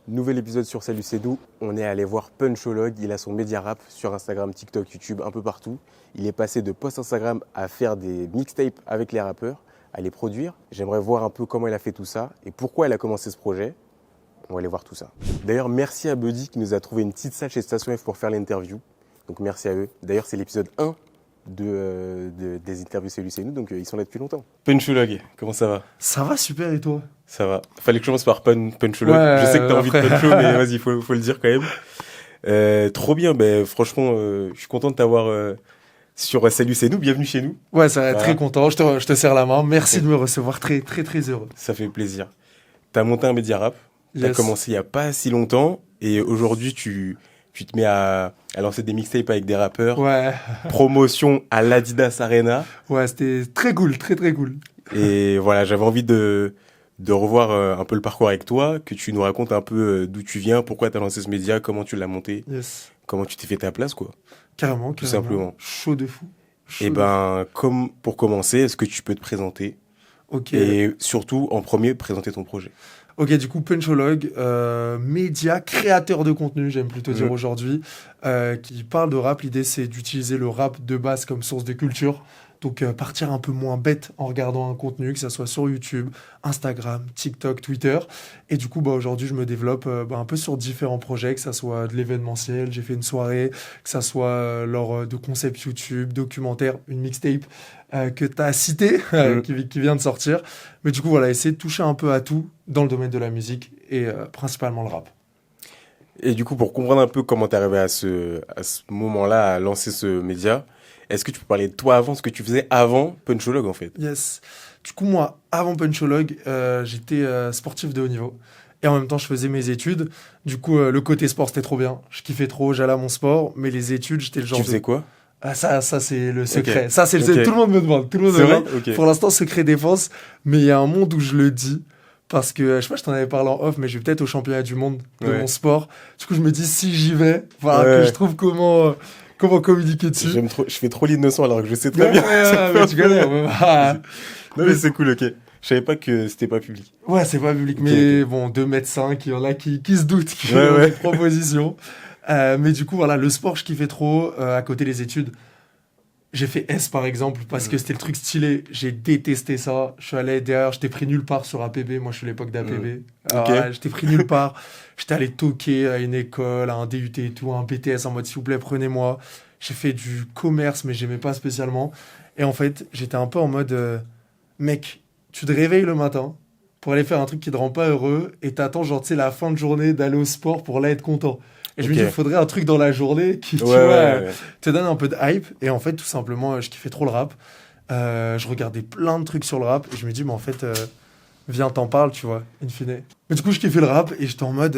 Nouvel épisode sur Salut c'est Doux. On est allé voir Punchologue. Il a son média rap sur Instagram, TikTok, YouTube, un peu partout. Il est passé de post Instagram à faire des mixtapes avec les rappeurs, à les produire. J'aimerais voir un peu comment il a fait tout ça et pourquoi il a commencé ce projet. On va aller voir tout ça. D'ailleurs, merci à Buddy qui nous a trouvé une petite salle chez Station F pour faire l'interview. Donc merci à eux. D'ailleurs, c'est l'épisode 1 des interviews Salut c'est Nous, donc ils sont là depuis longtemps. Punchologue, comment ça va? Ça va super et toi? Ça va. Fallait que je commence par Punchologue. Ouais, je sais que t'as envie de après. puncho, mais vas-y, faut le dire quand même. Trop bien, franchement, je suis content de t'avoir sur Salut c'est Nous. Bienvenue chez nous. Ouais, ça va, Voilà. très content. Je te serre la main. Merci de me recevoir. Très, très, très heureux. Ça fait plaisir. T'as monté un média rap. T'as Yes. commencé il y a pas si longtemps et aujourd'hui tu te mets à lancer des mixtapes avec des rappeurs. Ouais, Promotion à l'Adidas Arena. ouais, c'était très cool, très, très cool. Et voilà, j'avais envie de revoir un peu le parcours avec toi, que tu nous racontes un peu d'où tu viens, pourquoi tu as lancé ce média, comment tu l'as monté, Yes. comment tu t'es fait ta place, quoi. Carrément, Tout carrément. simplement. Chaud de fou. Chaud Et de comme pour commencer, est-ce que tu peux te présenter fou. Ok. et surtout, en premier, présenter ton projet? Ok, du coup, Punchologue, média, créateur de contenu, j'aime plutôt dire aujourd'hui, qui parle de rap. L'idée, c'est d'utiliser le rap de base comme source de culture. Donc, partir un peu moins bête en regardant un contenu, que ça soit sur YouTube, Instagram, TikTok, Twitter. Et du coup, aujourd'hui, je me développe un peu sur différents projets, que ça soit de l'événementiel, j'ai fait une soirée, que ça soit lors de concepts YouTube, documentaires, une mixtape que tu as cité, qui vient de sortir. Mais du coup, voilà, essayer de toucher un peu à tout dans le domaine de la musique et principalement le rap. Et du coup, pour comprendre un peu comment t'es arrivé à ce moment-là, à lancer ce média, est-ce que tu peux parler de toi avant, ce que tu faisais avant Punchologue, en fait? Yes. Du coup, moi, avant Punchologue, j'étais sportif de haut niveau. Et en même temps, je faisais mes études. Du coup, le côté sport, c'était trop bien. Je kiffais trop, j'allais à mon sport. Mais les études, j'étais le genre Tu faisais quoi? Ah, ça, c'est le secret. Ok. Ça, c'est Ok. tout le monde me demande. Tout le monde C'est me vrai? demande. Ok. Pour l'instant, secret défense. Mais il y a un monde où je le dis. Parce que, je sais pas, je t'en avais parlé en off, mais je vais peut-être au championnat du monde de Ouais. mon sport. Du coup, je me dis, si j'y vais, voilà, Ouais. que je trouve comment communiquer dessus. Je fais trop l'innocent alors que je sais très Ouais, bien. ouais, Ça ouais, fait mais un tu peu- connais. Ouais, bah, Non mais c'est cool, ok. Je savais pas que c'était pas public. ouais, c'est pas public, Ok, mais bon, 2,5 m, il y en a qui se doutent, qui Ouais, ont ouais. des propositions. Mais du coup, voilà, le sport, je kiffais trop. À côté des études, j'ai fait S par exemple, parce que c'était le truc stylé. J'ai détesté ça. Je suis allé derrière, j'étais pris nulle part sur APB. Moi, je suis à l'époque d'APB. Alors, Ok. ouais, j'étais pris nulle part. J'étais allé toquer à une école, à un DUT et tout, à un BTS en mode s'il vous plaît, prenez-moi. J'ai fait du commerce, mais j'aimais pas spécialement. Et en fait, j'étais un peu en mode mec, tu te réveilles le matin pour aller faire un truc qui te rend pas heureux et t'attends, genre, tu sais, la fin de journée d'aller au sport pour là être content. Et je me Ok. dis, il faudrait un truc dans la journée qui, tu Ouais, vois, ouais. te donne un peu de hype. Et en fait, tout simplement, je kiffais trop le rap. Je regardais plein de trucs sur le rap et je me dis, mais en fait, viens, t'en parles, tu vois, in fine. Mais du coup, je kiffais le rap et j'étais en mode,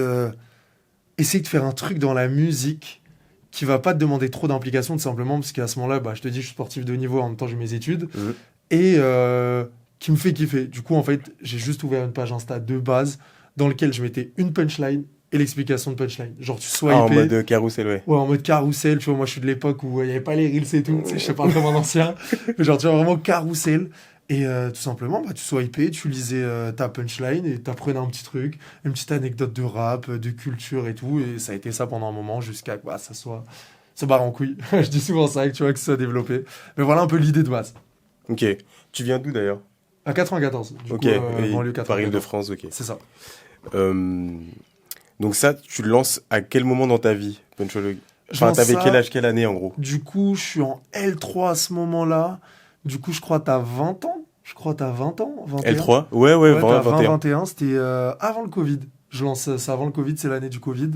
essayer de faire un truc dans la musique qui va pas te demander trop d'implication, tout simplement, parce qu'à ce moment-là, je te dis, je suis sportif de haut niveau, en même temps, j'ai mes études, Mhm. et qui me fait kiffer. Du coup, en fait, j'ai juste ouvert une page Insta de base dans laquelle je mettais une punchline et l'explication de punchline. Genre, tu swipais. Ah, en mode carrousel, ouais. Ouais, en mode carrousel, tu vois, moi je suis de l'époque où il n'y avait pas les reels et tout, tu sais, je te parle comme un ancien, mais genre tu vois vraiment carrousel, et tout simplement, tu swipais, tu lisais ta punchline et t'apprenais un petit truc, une petite anecdote de rap, de culture et tout, et ça a été ça pendant un moment jusqu'à que ça barre en couille. Je dis souvent ça, que tu vois, que ça soit développé. Mais voilà un peu l'idée de base. Ok. Tu viens d'où d'ailleurs? À 94, du Ok. coup, Et banlieue Par 94. Île-de-France, ok. C'est ça. Euh, Donc ça, tu le lances à quel moment dans ta vie, Punchologue? Je Enfin, lance t'avais ça- quel âge, quelle année en gros? Du coup, je suis en L3 à ce moment-là. Du coup, je crois que t'as 20 ans. Je crois que t'as 20 ans. 21. L3? Ouais, Ouais, 20, t'as 21. 21. C'était avant le Covid. Je lance ça avant le Covid, c'est l'année du Covid.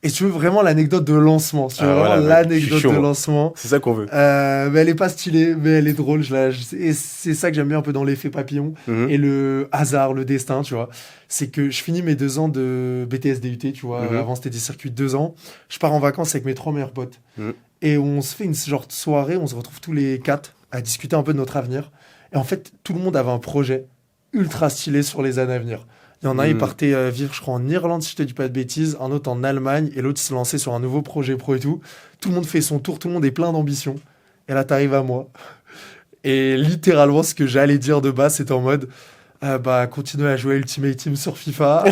Et si tu veux vraiment l'anecdote de lancement, si tu veux Ah, vraiment voilà, mec, je suis l'anecdote chaud, de moi. lancement, C'est ça qu'on veut. mais elle est pas stylée, mais elle est drôle. Et c'est ça que j'aime bien un peu dans l'effet papillon Mhm. et le hasard, le destin, tu vois. C'est que je finis mes 2 ans de BTS DUT, tu vois. Mhm. Avant, c'était des circuits de 2 ans. Je pars en vacances avec mes 3 meilleurs potes. Mhm. Et on se fait une genre de soirée, on se retrouve tous les 4 à discuter un peu de notre avenir. Et en fait, tout le monde avait un projet ultra stylé sur les années à venir. Il y en a un, il partait vivre, je crois, en Irlande, si je te dis pas de bêtises, un autre en Allemagne, et l'autre se lançait sur un nouveau projet pro et tout. Tout le monde fait son tour, tout le monde est plein d'ambition. Et là, t'arrives à moi. Et littéralement, ce que j'allais dire de base, c'était en mode, Continuer à jouer Ultimate Team sur FIFA,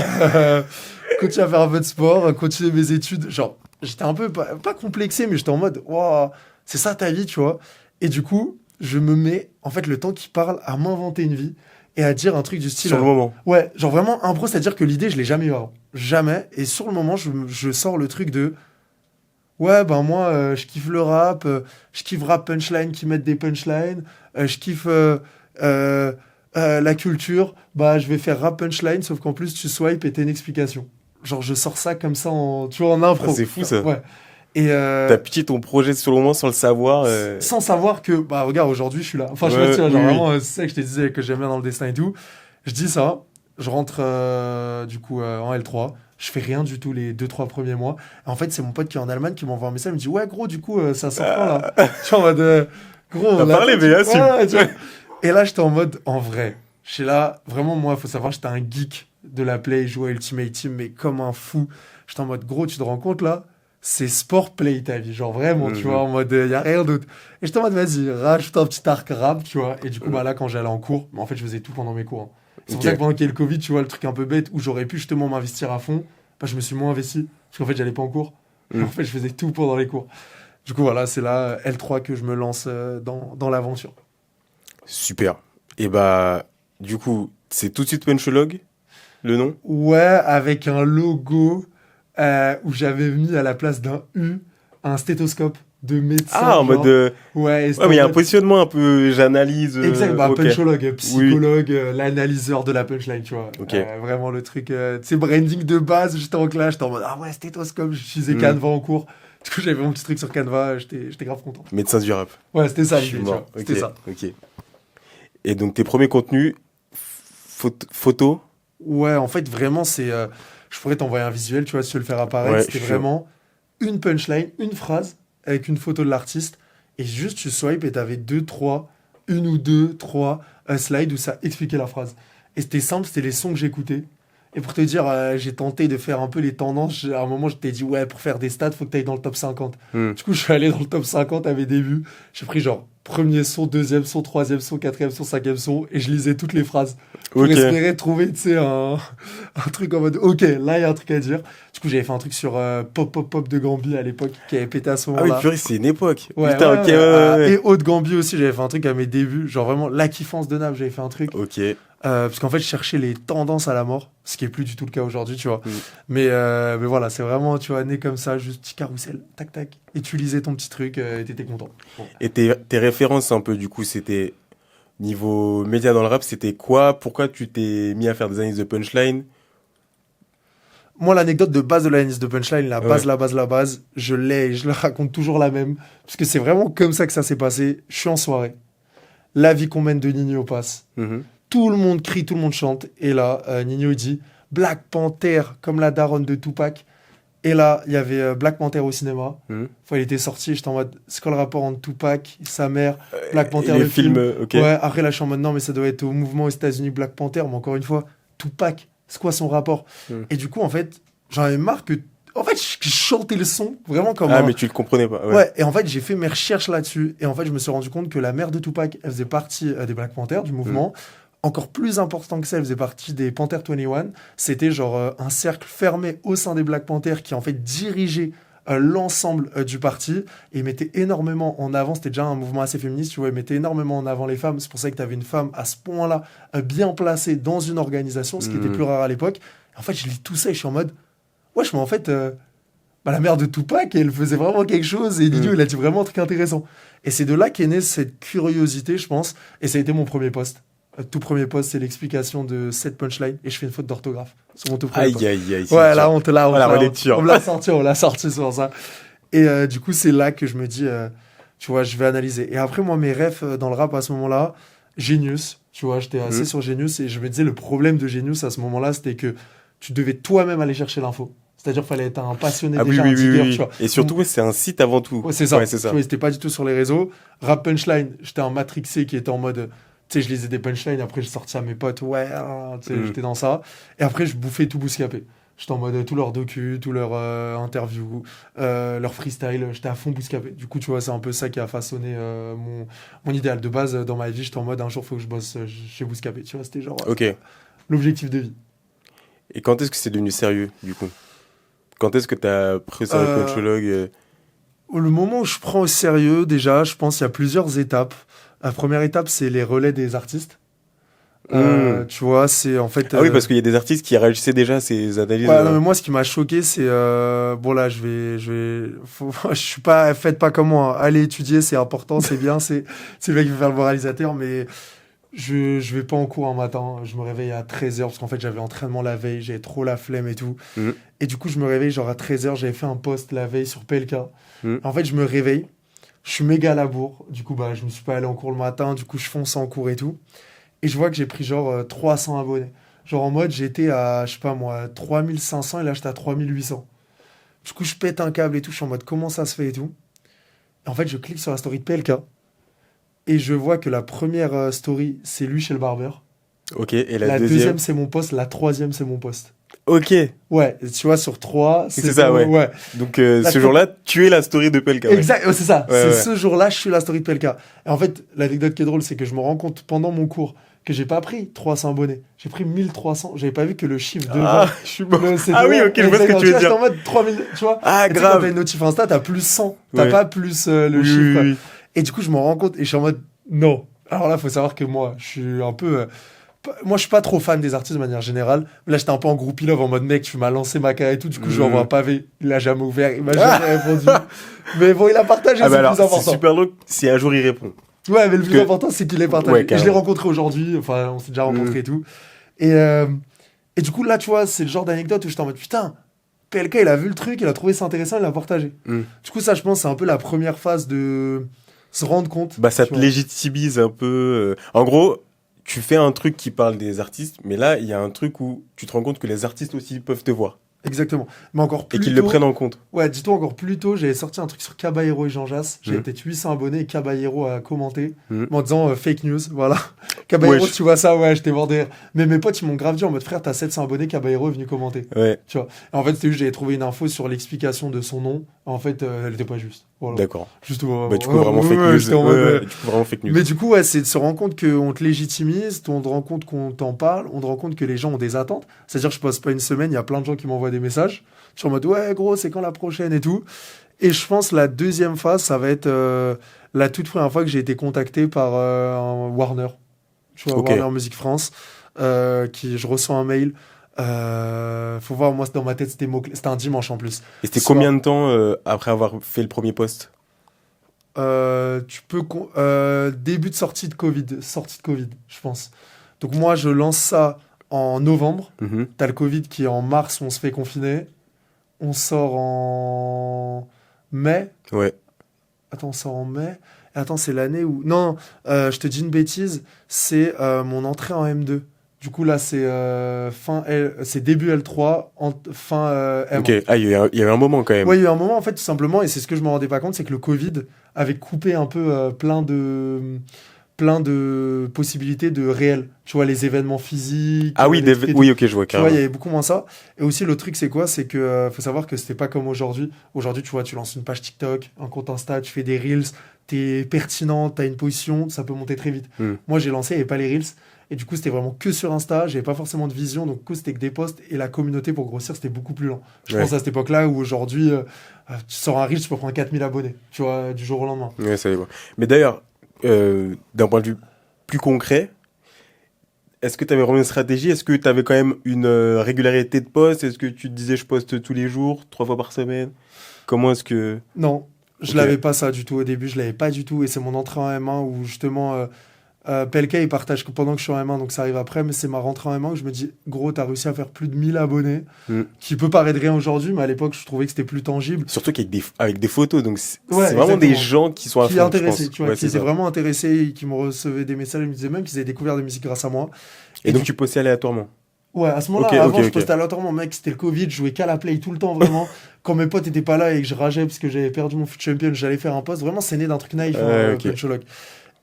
continuer à faire un peu de sport, continuer mes études. Genre, j'étais un peu, pas complexé, mais j'étais en mode, wow, c'est ça ta vie, tu vois. Et du coup, je me mets, en fait, le temps qu'il parle, à m'inventer une vie et à dire un truc du style. Sur le moment. Ouais, genre vraiment impro, c'est-à-dire que l'idée, je l'ai jamais eu avant. Jamais. Et sur le moment, je sors le truc de. Ouais, moi, je kiffe le rap, je kiffe rap punchline qui mettent des punchlines, je kiffe la culture, je vais faire rap punchline, sauf qu'en plus, tu swipes et t'as une explication. Genre, je sors ça comme ça, tu vois, en impro. C'est fou, ça. Ouais. Et t'as pitché ton projet sur le moment sans le savoir. Sans savoir que, regarde, aujourd'hui, je suis là. Enfin, je Ouais, me tiens, genre oui. vraiment, c'est ça que je te disais que j'aime bien dans le dessin et tout. Je dis ça, je rentre du coup en L3, je fais rien du tout les 2-3 premiers mois. Et en fait, c'est mon pote qui est en Allemagne qui m'envoie un message, il me dit, ouais, gros, du coup, ça sort quand là? Tu vois, en mode, gros, T'as là, parlé, mais assume. ouais, tu vois. Et là, j'étais en mode, en vrai, je suis là, vraiment, moi, il faut savoir, j'étais un geek de la play, je jouais à Ultimate Team, mais comme un fou. J'étais en mode, gros, tu te rends compte là? C'est sport play ta vie, genre vraiment, tu vois, en mode, il y a rien d'autre. Et j'étais en mode, vas-y, rajoute un petit arc rap, tu vois. Et du coup, là, quand j'allais en cours, en fait, je faisais tout pendant mes cours. Hein. C'est pour ça que pendant qu'il y a le Covid, tu vois, le truc un peu bête où j'aurais pu justement m'investir à fond, je me suis moins investi, parce qu'en fait, j'allais pas en cours. En fait, je faisais tout pendant les cours. Du coup, voilà, c'est là, L3, que je me lance dans l'aventure. Super. Et du coup, c'est tout de suite Punchologue, le nom? Ouais, avec un logo où j'avais mis à la place d'un U un stéthoscope de médecin. Ah, en mode. Ouais, mais il y a un positionnement un peu, j'analyse. Exact, okay. punchologue, psychologue, l'analyseur de la punchline, tu vois. Okay. Vraiment le truc, tu sais, branding de base, j'étais en classe, j'étais en mode, ah ouais, stéthoscope, j'utilisais Canva en cours. Du coup, j'avais mon petit truc sur Canva, j'étais grave content. Médecin du rap. Ouais, c'était ça l'idée, tu vois. Okay. C'était ça. Ok. Et donc, tes premiers contenus, photos? Ouais, en fait, vraiment, c'est. Je pourrais t'envoyer un visuel, tu vois, si tu veux le faire apparaître. Ouais, c'était vraiment une punchline, une phrase avec une photo de l'artiste. Et juste, tu swipes et t'avais une ou deux, trois slides où ça expliquait la phrase. Et c'était simple, c'était les sons que j'écoutais. Et pour te dire, j'ai tenté de faire un peu les tendances. À un moment, je t'ai dit, ouais, pour faire des stats, faut que tu ailles dans le top 50. Du coup, je suis allé dans le top 50 à mes débuts. J'ai pris genre premier son, deuxième son, troisième son, quatrième son, cinquième son. Et je lisais toutes les phrases. Pour espérer trouver, tu sais, un truc en mode, ok, là, il y a un truc à dire. Du coup, j'avais fait un truc sur Pop Pop Pop de Gambi à l'époque, qui avait pété à ce moment-là. Ah oui, purée, c'est une époque. Ouais, putain, ouais. Et Haute Gambi aussi, j'avais fait un truc à mes débuts. Genre vraiment, la kiffance de Naples, j'avais fait un truc. Ok. Parce qu'en fait, je cherchais les tendances à la mort, ce qui est plus du tout le cas aujourd'hui, tu vois. Mais voilà, c'est vraiment, tu vois, né comme ça, juste petit carrousel, tac tac, et tu lisais ton petit truc et t'étais content. Bon. Et tes références un peu, du coup, c'était niveau média dans le rap, c'était quoi? Pourquoi tu t'es mis à faire des analyses de punchline? Moi, l'anecdote de base de l'analyse de punchline, la base, je l'ai et je la raconte toujours la même, parce que c'est vraiment comme ça que ça s'est passé. Je suis en soirée, la vie qu'on mène de Nino passe. Tout le monde crie, tout le monde chante. Et là, Nino il dit Black Panther, comme la daronne de Tupac. Et là, il y avait Black Panther au cinéma. Il était sorti, j'étais en mode c'est quoi le rapport entre Tupac, sa mère, Black Panther, le film. Okay. Ouais, après là, je suis en mode non, mais ça doit être au mouvement aux États-Unis Black Panther. Mais encore une fois, Tupac, c'est quoi son rapport? Et du coup, en fait, j'en avais marre que. En fait, je chantais le son vraiment comme mais tu le comprenais pas. Ouais, et en fait, j'ai fait mes recherches là-dessus. Et en fait, je me suis rendu compte que la mère de Tupac, elle faisait partie des Black Panthers, du mouvement. Encore plus important que ça, elle faisait partie des Panther 21. C'était genre un cercle fermé au sein des Black Panthers qui en fait dirigeait l'ensemble du parti et mettait énormément en avant, c'était déjà un mouvement assez féministe, tu vois, il mettait énormément en avant les femmes. C'est pour ça que tu avais une femme à ce point-là bien placée dans une organisation, ce qui était plus rare à l'époque. En fait, je lis tout ça et je suis en mode, wesh, mais en fait, la mère de Tupac, elle faisait vraiment quelque chose et Nino, il a dit vraiment un truc intéressant. Et c'est de là qu'est née cette curiosité, je pense, et ça a été mon premier post. Tout premier post, c'est l'explication de cette punchline et je fais une faute d'orthographe sur mon tout premier post. Aïe. Ouais, là, on l'a sorti sur ça. Et du coup, c'est là que je me dis, tu vois, je vais analyser. Et après, moi, mes refs dans le rap à ce moment-là, Genius, tu vois, j'étais assez sur Genius et je me disais, le problème de Genius à ce moment-là, c'était que tu devais toi-même aller chercher l'info. C'est-à-dire qu'il fallait être un passionné déjà, un digger, tu vois. Et surtout, c'est un site avant tout. Ouais, c'est ça. Tu vois, c'était pas du tout sur les réseaux. Rap Punchline, j'étais un matrixé qui était en mode... Tu sais, je lisais des punchlines, après je sortais à mes potes, ouais, tu sais, j'étais dans ça. Et après, je bouffais tout Bouscapé. J'étais en mode tout leur docu, tout leur interview, leur freestyle. J'étais à fond Bouscapé. Du coup, tu vois, c'est un peu ça qui a façonné mon idéal de base dans ma vie. J'étais en mode un jour, il faut que je bosse chez Bouscapé. Tu vois, c'était genre Ok. l'objectif de vie. Et quand est-ce que c'est devenu sérieux, du coup? Quand est-ce que t'as pris ça avec Punchologue? Le moment où je prends au sérieux, déjà, je pense qu'il y a plusieurs étapes. La première étape, c'est les relais des artistes. Tu vois, c'est en fait. Ah oui, parce qu'il y a des artistes qui réagissaient déjà à ces analyses. Ouais, non, mais moi, ce qui m'a choqué, c'est bon là, je suis pas, faites pas comme moi. Hein. Allez étudier, c'est important, c'est bien, c'est le mec qui veut faire le moralisateur, mais je vais pas en cours un matin. Je me réveille à 13h parce qu'en fait, j'avais entraînement la veille, j'avais trop la flemme et tout. Et du coup, je me réveille genre à 13h, j'avais fait un post la veille sur PLK. En fait, je me réveille, je suis méga à la bourre. Du coup, bah, je me suis pas allé en cours le matin, du coup, je fonce en cours et tout. Et je vois que j'ai pris genre 300 abonnés. Genre en mode, j'étais à, je sais pas moi, 3500 et là, j'étais à 3800. Du coup, je pète un câble et tout. Je suis en mode, comment ça se fait et tout. Et en fait, je clique sur la story de PLK et je vois que la première story, c'est lui chez le barbeur. Ok, et la La deuxième, deuxième, c'est mon post. La troisième, c'est mon post. Ok, Ouais, tu vois, sur trois, c'est ça, bon, ouais. Donc ce jour-là, tu es la story de PLK. Ouais. Exact, c'est ça. Ouais, C'est ouais. ce jour-là, je suis la story de PLK. Et en fait, l'anecdote qui est drôle, c'est que je me rends compte pendant mon cours que j'ai pas pris 300 abonnés. J'ai pris 1300. J'avais pas vu que le chiffre devant. Ah, je suis mort. C'était Ah oui, ok, je vois ce que tu veux J'étais dire. en mode 3000, tu vois. Ah, Et tu sais, quand grave. t'as une notif Insta, t'as plus 100. T'as Ouais. pas plus le Oui, chiffre. oui, oui. Et du coup, je me rends compte et je suis en mode non. Alors là, faut savoir que moi, je suis un peu. Moi, je suis pas trop fan des artistes de manière générale. Mais là, j'étais un peu en groupie love en mode mec, tu m'as lancé ma carrière et tout. Du coup, je lui envoie un pavé. Il a jamais ouvert. Il m'a jamais répondu. Mais bon, il a partagé, Ah c'est bah le alors, plus c'est important. super long si un jour il répond. Ouais, mais le plus que- important, c'est qu'il ait partagé. Ouais, Et je l'ai carrément. rencontré aujourd'hui. Enfin, on s'est déjà rencontrés et tout. Et du coup, là, tu vois, c'est le genre d'anecdote où j'étais en mode putain, PLK, il a vu le truc, il a trouvé ça intéressant, il l'a partagé. Du coup, ça, je pense, c'est un peu la première phase de se rendre compte. Bah ça tu te vois. légitimise un peu. En gros, tu fais un truc qui parle des artistes, mais là, il y a un truc où tu te rends compte que les artistes aussi peuvent te voir Exactement. Mais encore et plus qu'ils tôt, le prennent en compte. Ouais, dis-toi encore plus tôt, j'avais sorti un truc sur Caballero et Jean Jass. J'avais Mhm. peut-être 800 abonnés et Caballero a commenté Mhm. en disant fake news. Voilà. Caballero, Wesh. tu vois ça, ouais, j'étais mort de rire. Mais mes potes, ils m'ont grave dit en mode frère, t'as 700 abonnés, Caballero est venu commenter. Ouais, Tu vois. Et en fait, c'était juste, j'avais trouvé une info sur l'explication de son nom. En fait, elle était pas juste. Voilà. d'accord. Juste, Bah du coup, vraiment fake ouais, news. j'étais en mode, Ouais, du coup, vraiment fake news. Mais du coup, ouais, c'est de se rendre compte qu'on te légitimise, on te rend compte qu'on t'en parle, on te rend compte que les gens ont des attentes. C'est-à-dire, je passe pas une semaine, il y a plein de gens qui m'envoient des messages. Je suis en mode, ouais, gros, c'est quand la prochaine et tout. Et je pense la deuxième phase, ça va être la toute première fois que j'ai été contacté par un Warner. Tu vois, Ok. Warner Music France, je reçois un mail. Faut voir, moi, dans ma tête, c'était un dimanche en plus. Et c'était Soir. combien de temps après avoir fait le premier post? Début de sortie de Covid, je pense. Donc moi, je lance ça en novembre. Mhm. T'as le Covid qui est en mars, on se fait confiner. On sort en mai. Ouais. Attends, on sort en mai. Et attends, c'est l'année où... Non, je te dis une bêtise. C'est mon entrée en M2. Du coup, là, c'est c'est début L3, fin M1. Ok. Ah, il y a eu un moment quand même. Ouais, il y a eu un moment, en fait, tout simplement, et c'est ce que je me rendais pas compte, c'est que le Covid avait coupé un peu plein de possibilités de réel. Tu vois, les événements physiques. Ah oui, les trucs et tout. oui, ok, je vois Tu vois, il y carrément. avait beaucoup moins ça. Et aussi, le truc, c'est quoi? C'est que faut savoir que c'était pas comme aujourd'hui. Aujourd'hui, tu vois, tu lances une page TikTok, un compte Insta, tu fais des Reels, t'es pertinent, t'as une position, ça peut monter très vite. Moi, j'ai lancé, il n'y avait pas les Reels. Et du coup, c'était vraiment que sur Insta, j'avais pas forcément de vision, donc du coup, c'était que des posts, et la communauté pour grossir, c'était beaucoup plus lent. Je Ouais. pense à cette époque-là où aujourd'hui, tu sors un Reel, tu peux prendre 4000 abonnés, tu vois, du jour au lendemain. Ouais, ça y va. Mais d'ailleurs, d'un point de vue plus concret, est-ce que tu avais vraiment une stratégie? Est-ce que tu avais quand même une régularité de poste? Est-ce que tu te disais je poste tous les jours, 3 fois par semaine? Comment est-ce que... Non, je Ok. l'avais pas ça du tout au début, je l'avais pas du tout, et c'est mon entrée en M1 où justement, PLK il partage que pendant que je suis en M1, donc ça arrive après, mais c'est ma rentrée en M1 où je me dis, gros, t'as réussi à faire plus de 1000 abonnés, qui peut paraître rien aujourd'hui, mais à l'époque, je trouvais que c'était plus tangible. Surtout avec des photos, donc c'est Ouais, vraiment des exactement. gens qui sont à Qui fond, je intéressés, pense. tu vois, Ouais, qui c'est étaient ça. vraiment intéressés, qui me recevaient des messages, ils me disaient même qu'ils avaient découvert de musique grâce à moi. Et donc du- tu postais aléatoirement. Ouais, à ce moment-là, Ok, avant, ok, je ok. postais aléatoirement, mec, c'était le Covid, je jouais qu'à la play tout le temps, vraiment. Quand mes potes étaient pas là et que je rageais parce que j'avais perdu mon foot champion, j'allais faire un post. Vraiment, c'est né d'un truc naïf, Ouais, ok. Punchologue.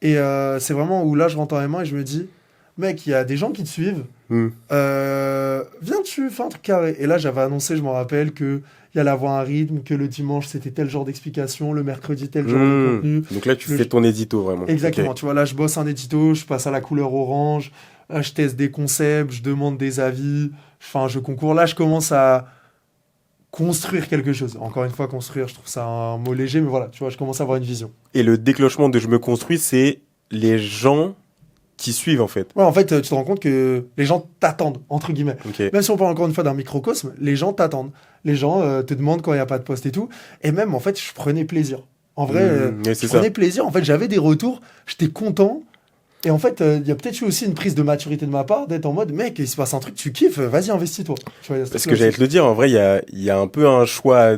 Et c'est vraiment où là, je rentre en M1 et je me dis, mec, il y a des gens qui te suivent. Hmm. Viens dessus, fais un truc carré. Et là, j'avais annoncé, je me rappelle, qu'il y allait avoir un rythme, que le dimanche, c'était tel genre d'explication, le mercredi, tel genre de contenu. Donc là, tu fais ton édito, vraiment. Exactement. Ok. Tu vois, là, je bosse un édito, je passe à la couleur orange, je teste des concepts, je demande des avis, je fais un jeu concours. Là, je commence à construire quelque chose. Encore une fois, construire, je trouve ça un mot léger, mais voilà, tu vois, je commence à avoir une vision. Et le déclenchement de je me construis, c'est les gens qui suivent, en fait. Ouais, en fait, tu te rends compte que les gens t'attendent, entre guillemets. Ok. Même si on parle encore une fois d'un microcosme, les gens t'attendent. Les gens te demandent quand il n'y a pas de poste et tout. Et même, en fait, je prenais plaisir. En vrai, Ouais, je c'est prenais ça. plaisir. En fait, j'avais des retours, j'étais content. Et en fait, il y a peut-être eu aussi une prise de maturité de ma part d'être en mode, mec, il se passe un truc, tu kiffes, vas-y, investis-toi. Tu vois, il y a ce Parce truc-là que j'allais aussi. te le dire, en vrai, il y a un peu un choix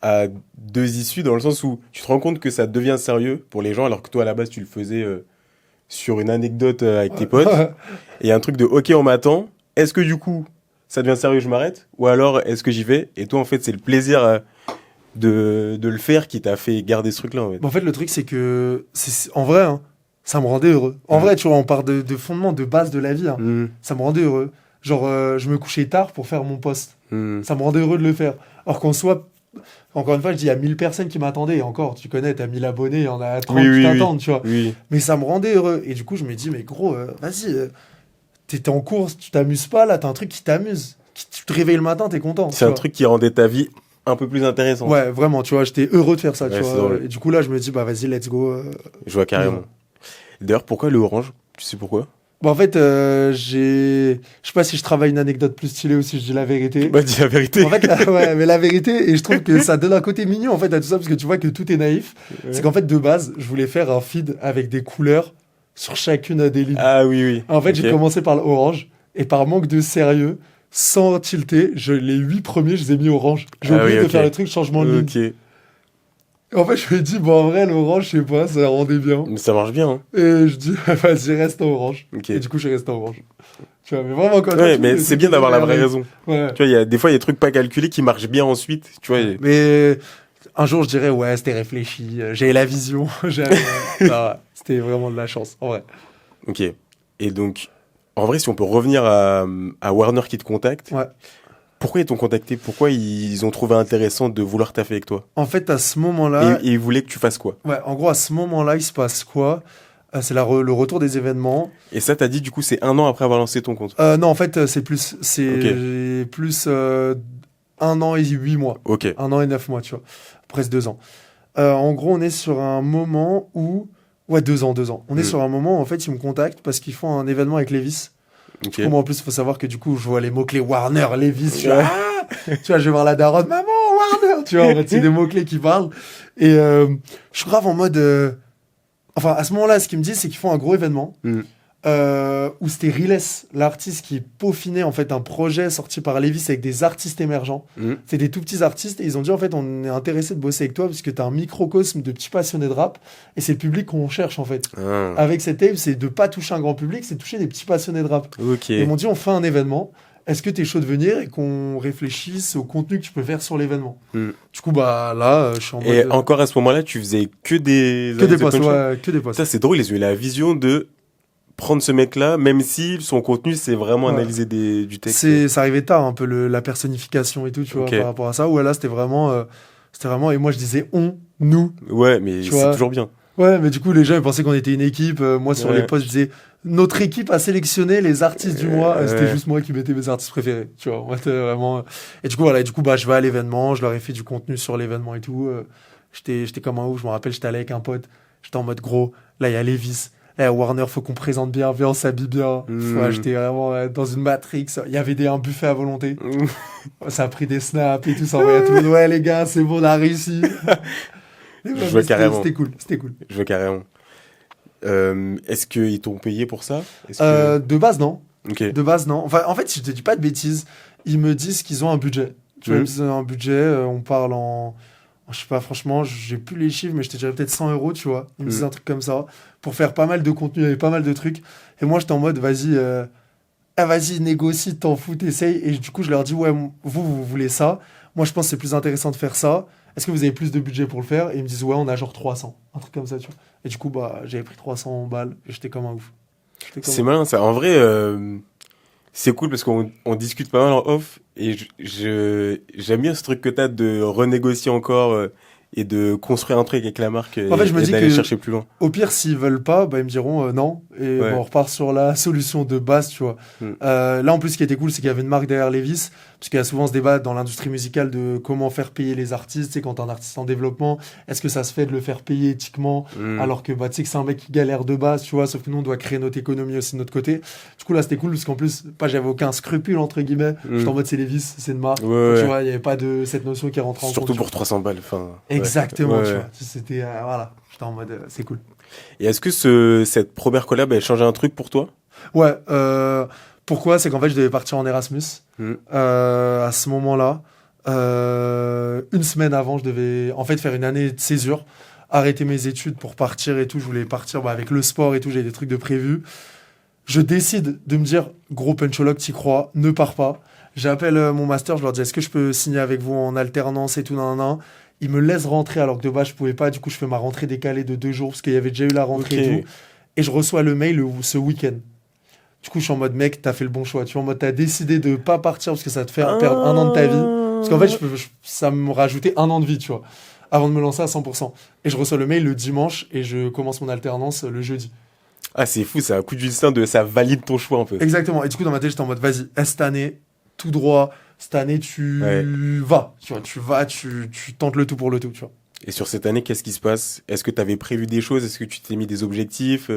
à deux issues, dans le sens où tu te rends compte que ça devient sérieux pour les gens, alors que toi, à la base, tu le faisais sur une anecdote avec tes potes. Ouais. Et il y a un truc de, ok, on m'attend. Est-ce que du coup, ça devient sérieux, je m'arrête? Ou alors, est-ce que j'y vais? Et toi, en fait, c'est le plaisir de le faire qui t'a fait garder ce truc-là, en fait. Mais en fait, le truc, c'est que, en vrai, hein, ça me rendait heureux. En vrai, tu vois, on part de fondements, de base de la vie. Hein. Ça me rendait heureux. Genre, je me couchais tard pour faire mon poste. Ça me rendait heureux de le faire. Alors qu'en soit, encore une fois, je dis, il y a 1000 personnes qui m'attendaient. Et encore, tu connais, t'as 1000 abonnés, il y en a 30 Oui, qui oui, t'attendent, tu vois. oui. Mais ça me rendait heureux. Et du coup, je me dis, mais gros, vas-y, t'es en course, tu t'amuses pas, là, t'as un truc qui t'amuse. Tu te réveilles le matin, t'es content. C'est un truc qui rendait ta vie un peu plus intéressante. Ouais, vraiment, tu vois, j'étais heureux de faire ça, Ouais, tu c'est vois. drôle. Et du coup, là, je me dis, bah vas-y, let's go. Je vois carrément. Ouais. D'ailleurs, pourquoi le orange? Tu sais pourquoi? Bah, en fait, je sais pas si je travaille une anecdote plus stylée ou si je dis la vérité. Bah, dis la vérité. En fait, ouais, mais la vérité, et je trouve que ça donne un côté mignon en fait à tout ça parce que tu vois que tout est naïf. Ouais. C'est qu'en fait, de base, je voulais faire un feed avec des couleurs sur chacune des lignes. Ah oui, oui. En fait, Ok. j'ai commencé par l'orange et par manque de sérieux, sans tilter, les 8 premiers, je les ai mis orange. J'ai Ah oublié oui, de ok. faire le truc changement de ligne. Ok. En fait, je me dis, bon, en vrai, l'orange, je sais pas, ça rendait bien. Mais ça marche bien, hein. Et je dis, vas-y, reste en orange. Ok. Et du coup, je reste en orange. Tu vois, mais vraiment, quand Ouais, mais c'est bien d'avoir la vraie raison. Ouais. Tu vois, des fois, il y a des trucs pas calculés qui marchent bien ensuite. Tu vois. Mais un jour, je dirais, ouais, c'était réfléchi, j'ai la vision. Non, c'était vraiment de la chance, en vrai. Ok. Et donc, en vrai, si on peut revenir à Warner qui te contacte, Ouais. pourquoi ils t'ont contacté? Pourquoi ils ont trouvé intéressant de vouloir taffer avec toi? En fait, à ce moment-là, Et ils voulaient que tu fasses quoi? ouais, en gros, à ce moment-là, il se passe quoi? C'est le retour des événements. Et ça, t'as dit, du coup, c'est 1 an après avoir lancé ton compte. Non, en fait, c'est plus, plus 1 an et 8 mois. Ok. 1 an et 9 mois, tu vois. Presque 2 ans. En gros, on est sur un moment où... Ouais, 2 ans, 2 ans. On est sur un moment où, en fait, ils me contactent parce qu'ils font un événement avec Levi's. Ok. Du coup, moi, en plus, il faut savoir que du coup, je vois les mots-clés Warner, Levi's. Je suis Ouais. ah tu vois, je vais voir la daronne, maman, Warner. Tu vois, en fait, c'est des mots-clés qui parlent. Et je suis grave en mode... Enfin, à ce moment-là, ce qu'ils me disent, c'est qu'ils font un gros événement. Où c'était Riles, l'artiste qui peaufinait en fait un projet sorti par Levi's avec des artistes émergents. C'est des tout petits artistes et ils ont dit en fait on est intéressé de bosser avec toi parce que t'as un microcosme de petits passionnés de rap et c'est le public qu'on cherche en fait. Ah. Avec cette tape, c'est de pas toucher un grand public, c'est toucher des petits passionnés de rap. Ok. Et ils m'ont dit on fait un événement. Est-ce que t'es chaud de venir et qu'on réfléchisse au contenu que tu peux faire sur l'événement? Du coup bah là je suis en mode Et encore à ce moment-là, tu faisais que des postes, ouais, que des postes. Ça, c'est drôle, ils ont eu la vision de prendre ce mec-là, même si son contenu, c'est vraiment analyser du texte. Ça arrivait tard, un peu la personnification et tout, tu vois, par rapport à ça. Où là, c'était vraiment, et moi, je disais on, nous. Ouais, mais c'est toujours bien. Ouais, mais du coup, les gens, ils pensaient qu'on était une équipe. Moi, sur les posts, je disais, notre équipe a sélectionné les artistes du mois. C'était juste moi qui mettais mes artistes préférés, tu vois. Moi, c'était vraiment... Et du coup, voilà, bah, je vais à l'événement, je leur ai fait du contenu sur l'événement et tout. J'étais comme un ouf, je me rappelle, j'étais allé avec un pote. J'étais en mode, gros, là, il y a Levi's. Warner, faut qu'on présente bien, viens, on s'habille bien. Ouais, j'étais vraiment dans une Matrix. Il y avait un buffet à volonté. Ça a pris des snaps et tout, ça envoyait à tout le monde. Ouais, les gars, c'est bon, on a réussi. Je vois carrément. C'était cool. Je vois carrément. Est-ce qu'ils t'ont payé pour ça? De base, non. Okay. De base, non. Enfin, en fait, je te dis pas de bêtises. Ils me disent qu'ils ont un budget. Tu vois, ils me disent un budget, on parle en... Je sais pas, franchement, j'ai plus les chiffres, mais je te dirais peut-être 100 €, tu vois. Ils me disent un truc comme ça, pour faire pas mal de contenu, il y avait pas mal de trucs. Et moi, j'étais en mode, vas-y, négocie, t'en fous, t'essayes. Et du coup, je leur dis, ouais, vous voulez ça. Moi, je pense que c'est plus intéressant de faire ça. Est-ce que vous avez plus de budget pour le faire? Et ils me disent, ouais, on a genre 300. Un truc comme ça, tu vois. Et du coup, bah, j'avais pris 300 balles et j'étais comme un ouf. C'est malin ça. En vrai, c'est cool parce qu'on discute pas mal en off et j'aime bien ce truc que t'as de renégocier encore et de construire un truc avec la marque En fait, je me et dis d'aller que chercher plus loin. au pire, s'ils veulent pas, bah, ils me diront non. Et Ouais. bon, on repart sur la solution de base, tu vois. Mm. Là, en plus, ce qui était cool, c'est qu'il y avait une marque derrière Levi's. Parce qu'il y a souvent ce débat dans l'industrie musicale de comment faire payer les artistes. Tu sais, quand t'es un artiste en développement, est-ce que ça se fait de le faire payer éthiquement alors que bah, tu sais que c'est un mec qui galère de base, tu vois. Sauf que nous, on doit créer notre économie aussi de notre côté. Du coup, là, c'était cool parce qu'en plus, pas j'avais aucun scrupule, entre guillemets. J'étais en mode, c'est Levi's, c'est une marque. Ouais, Donc, tu ouais. vois, il n'y avait pas de cette notion qui rentre en compte. Surtout tu pour vois. 300 balles. Enfin, Exactement, ouais. tu Ouais. vois. C'était, voilà. J'étais en mode, c'est cool. Et est-ce que cette première collab, elle changeait un truc pour toi? Ouais, pourquoi? C'est qu'en fait, je devais partir en Erasmus Mm. à ce moment-là. Une semaine avant, je devais en fait faire une année de césure, arrêter mes études pour partir et tout. Je voulais partir avec le sport et tout, j'ai des trucs de prévu. Je décide de me dire, gros punchologue, t'y crois, ne pars pas. J'appelle mon master, je leur dis, est-ce que je peux signer avec vous en alternance et tout, nan, nan, nan. Ils me laissent rentrer alors que de base, je pouvais pas. Du coup, je fais ma rentrée décalée de 2 jours parce qu'il y avait déjà eu la rentrée et Ok. tout. Et je reçois le mail ce week-end. Du coup, je suis en mode, mec, t'as fait le bon choix. Tu vois, en mode, t'as décidé de pas partir parce que ça te fait perdre 1 an de ta vie. Parce qu'en fait, ça me rajoutait 1 an de vie, tu vois, avant de me lancer à 100%. Et je reçois le mail le dimanche et je commence mon alternance le jeudi. Ah, c'est fou, c'est un coup du destin ça valide ton choix un peu. Exactement. Et du coup, dans ma tête, j'étais en mode, vas-y, cette année, tout droit. Cette année, tu Ouais. vas. Tu vois, tu tentes le tout pour le tout, tu vois. Et sur cette année, qu'est-ce qui se passe? Est-ce que tu avais prévu des choses? Est-ce que tu t'es mis des objectifs?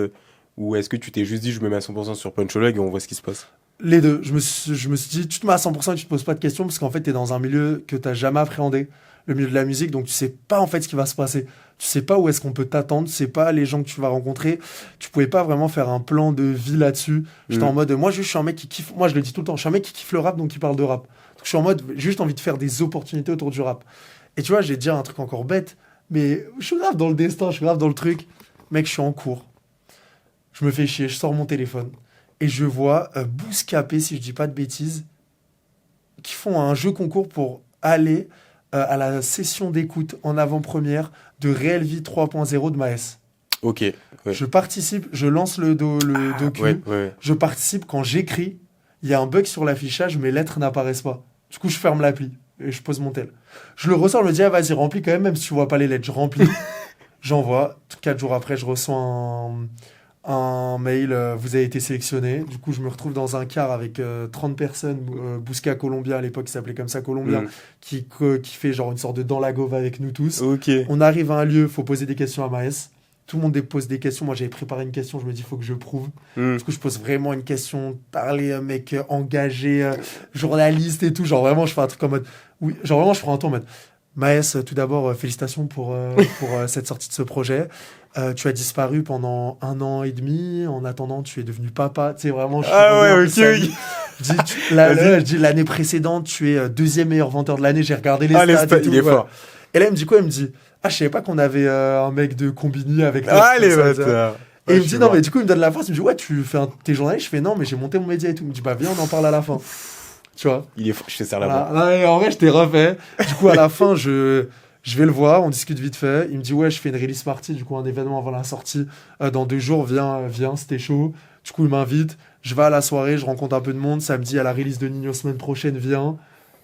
Ou est-ce que tu t'es juste dit, je me mets à 100% sur Punchologue et on voit ce qui se passe? Les deux. Je me suis dit, tu te mets à 100% et tu te poses pas de questions parce qu'en fait, tu es dans un milieu que tu n'as jamais appréhendé, le milieu de la musique, donc tu sais pas en fait ce qui va se passer. Tu sais pas où est-ce qu'on peut t'attendre, tu sais pas les gens que tu vas rencontrer. Tu pouvais pas vraiment faire un plan de vie là-dessus. J'étais en mode, moi, je suis un mec qui kiffe, moi, je le dis tout le temps, je suis un mec qui kiffe le rap, donc qui parle de rap. Donc je suis en mode, j'ai juste envie de faire des opportunités autour du rap. Et tu vois, je vais te dire un truc encore bête, mais je suis grave dans le destin, je suis grave dans le truc. Mec, je suis en cours. Je me fais chier, je sors mon téléphone. Et je vois Bouscapé, si je dis pas de bêtises, qui font un jeu concours pour aller à la session d'écoute en avant-première de Réelle Vie 3.0 de Maes. Ok. Ouais. Je participe, je lance le docu, Ouais. je participe. Quand j'écris, il y a un bug sur l'affichage, mes lettres n'apparaissent pas. Du coup, je ferme l'appli et je pose mon tel. Je le ressors, je me dis, ah, vas-y, remplis quand même si tu vois pas les lettres. Je remplis, j'envoie. 4 jours après, je reçois un mail, vous avez été sélectionné. Du coup, je me retrouve dans un car avec 30 personnes, Bousca Colombia à l'époque, qui s'appelait comme ça, Colombia, qui fait genre une sorte de dans la gauve avec nous tous. Ok. On arrive à un lieu, faut poser des questions à Maes. Tout le monde pose des questions. Moi, j'avais préparé une question, je me dis, il faut que je prouve. Du coup, je pose vraiment une question, parler, mec engagé, journaliste et tout. Genre, vraiment, je fais un truc en mode. Oui, genre, vraiment, je prends un tour en mode. Maes, tout d'abord, félicitations pour cette sortie de ce projet. Tu as disparu pendant 1 an et demi. En attendant, tu es devenu papa. Tu sais, vraiment, je suis revenu un peu sali. Je dis l'année précédente, tu es 2e meilleur vendeur de l'année. J'ai regardé les stats et tout. Il est fort. Et là, il me dit quoi? Il me dit, ah, je savais pas qu'on avait un mec de Combini avec nous. Ah, les bâtards. Et il me dit, non, mais du coup, il me donne la force. Il me dit, ouais, t'es journaliste? Je fais, non, mais j'ai monté mon média et tout. Il me dit, bah, viens, on en parle à la fin. Tu vois? Il est fort. Je te serre la Voilà. main. Ouais, en vrai, je t'ai refait. Du coup, à la fin, je vais le voir, on discute vite fait. Il me dit, ouais, je fais une release party, du coup, un événement avant la sortie. Dans 2 jours, viens, c'était chaud. Du coup, il m'invite. Je vais à la soirée, je rencontre un peu de monde. Samedi, à la release de Nino semaine prochaine, viens.